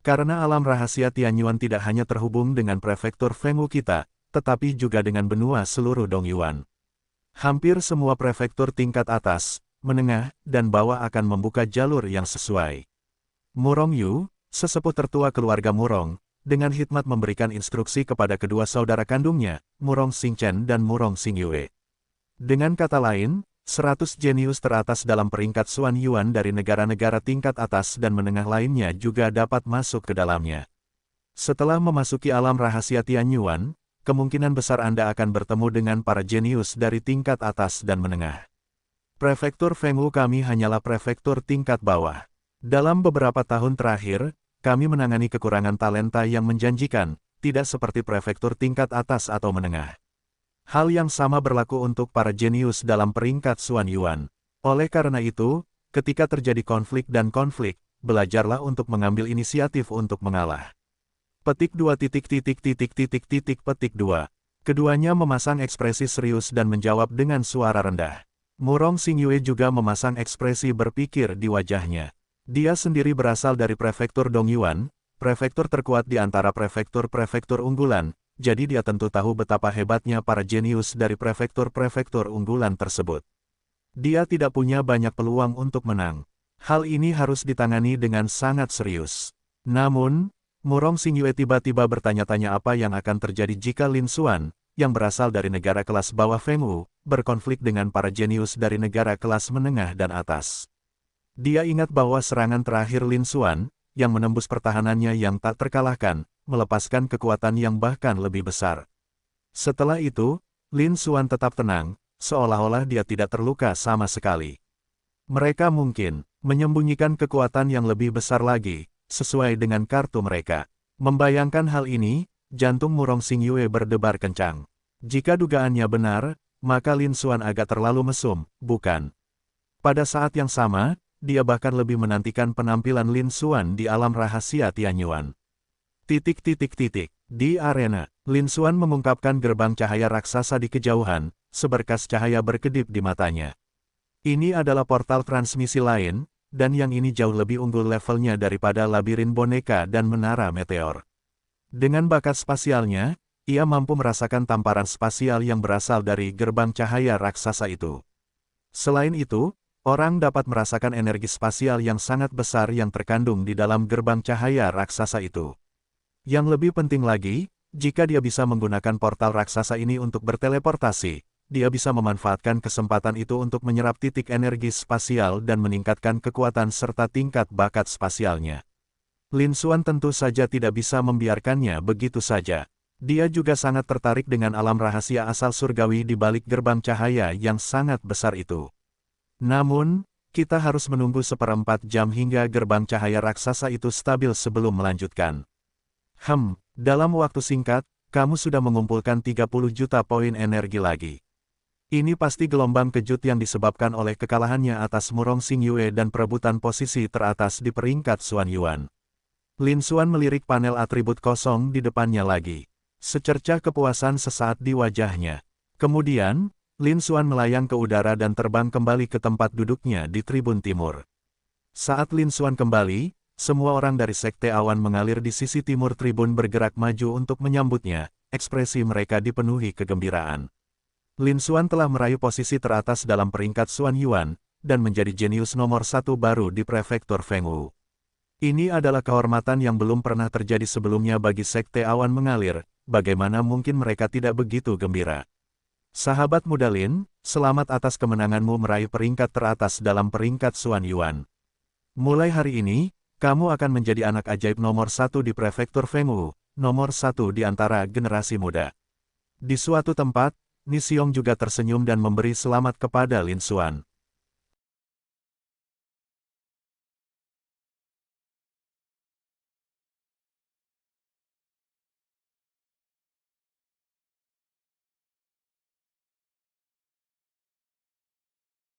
Karena alam rahasia Tianyuan tidak hanya terhubung dengan Prefektur Fengwu kita, tetapi juga dengan benua seluruh Dongyuan. Hampir semua prefektur tingkat atas, menengah, dan bawah akan membuka jalur yang sesuai. Murong Yu, sesepuh tertua keluarga Murong, dengan hikmat memberikan instruksi kepada kedua saudara kandungnya, Murong Xingchen dan Murong Xingyue. Dengan kata lain, 100 jenius teratas dalam peringkat Xuan Yuan dari negara-negara tingkat atas dan menengah lainnya juga dapat masuk ke dalamnya. Setelah memasuki alam rahasia Tianyuan, kemungkinan besar Anda akan bertemu dengan para jenius dari tingkat atas dan menengah. Prefektur Fengwu kami hanyalah prefektur tingkat bawah. Dalam beberapa tahun terakhir, kami menangani kekurangan talenta yang menjanjikan, tidak seperti prefektur tingkat atas atau menengah. Hal yang sama berlaku untuk para jenius dalam peringkat Xuan Yuan. Oleh karena itu, ketika terjadi konflik, belajarlah untuk mengambil inisiatif untuk mengalah. Petik 2 petik 2. Keduanya memasang ekspresi serius dan menjawab dengan suara rendah. Murong Xingyue juga memasang ekspresi berpikir di wajahnya. Dia sendiri berasal dari prefektur Dongyuan, prefektur terkuat di antara prefektur-prefektur unggulan, jadi dia tentu tahu betapa hebatnya para jenius dari prefektur-prefektur unggulan tersebut. Dia tidak punya banyak peluang untuk menang. Hal ini harus ditangani dengan sangat serius. Namun, Murong Xingyue tiba-tiba bertanya-tanya apa yang akan terjadi jika Lin Xuan, yang berasal dari negara kelas bawah Fengwu, berkonflik dengan para jenius dari negara kelas menengah dan atas. Dia ingat bahwa serangan terakhir Lin Xuan, yang menembus pertahanannya yang tak terkalahkan, melepaskan kekuatan yang bahkan lebih besar. Setelah itu, Lin Xuan tetap tenang, seolah-olah dia tidak terluka sama sekali. Mereka mungkin menyembunyikan kekuatan yang lebih besar lagi, sesuai dengan kartu mereka. Membayangkan hal ini, jantung Murong Xingyue berdebar kencang. Jika dugaannya benar, maka Lin Xuan agak terlalu mesum, bukan? Pada saat yang sama, dia bahkan lebih menantikan penampilan Lin Xuan di alam rahasia Tianyuan. Di arena, Lin Xuan mengungkapkan gerbang cahaya raksasa di kejauhan, seberkas cahaya berkedip di matanya. Ini adalah portal transmisi lain, dan yang ini jauh lebih unggul levelnya daripada labirin boneka dan menara meteor. Dengan bakat spasialnya, ia mampu merasakan tamparan spasial yang berasal dari gerbang cahaya raksasa itu. Selain itu, orang dapat merasakan energi spasial yang sangat besar yang terkandung di dalam gerbang cahaya raksasa itu. Yang lebih penting lagi, jika dia bisa menggunakan portal raksasa ini untuk berteleportasi, dia bisa memanfaatkan kesempatan itu untuk menyerap titik energi spasial dan meningkatkan kekuatan serta tingkat bakat spasialnya. Lin Xuan tentu saja tidak bisa membiarkannya begitu saja. Dia juga sangat tertarik dengan alam rahasia asal surgawi di balik gerbang cahaya yang sangat besar itu. Namun, kita harus menunggu 1/4 jam hingga gerbang cahaya raksasa itu stabil sebelum melanjutkan. Dalam waktu singkat, kamu sudah mengumpulkan 30 juta poin energi lagi. Ini pasti gelombang kejut yang disebabkan oleh kekalahannya atas Murong Xingyue dan perebutan posisi teratas di peringkat Xuan Yuan. Lin Xuan melirik panel atribut kosong di depannya lagi. Secercah kepuasan sesaat di wajahnya. Kemudian, Lin Xuan melayang ke udara dan terbang kembali ke tempat duduknya di tribun timur. Saat Lin Xuan kembali, semua orang dari Sekte Awan mengalir di sisi timur tribun bergerak maju untuk menyambutnya, ekspresi mereka dipenuhi kegembiraan. Lin Xuan telah meraih posisi teratas dalam peringkat Xuan Yuan, dan menjadi jenius nomor 1 baru di prefektur Fengwu. Ini adalah kehormatan yang belum pernah terjadi sebelumnya bagi Sekte Awan mengalir, bagaimana mungkin mereka tidak begitu gembira. Sahabat muda Lin, selamat atas kemenanganmu meraih peringkat teratas dalam peringkat Xuan Yuan. Mulai hari ini, kamu akan menjadi anak ajaib nomor 1 di prefektur Fengwu, nomor 1 di antara generasi muda. Di suatu tempat, Ni Xiong juga tersenyum dan memberi selamat kepada Lin Xuan.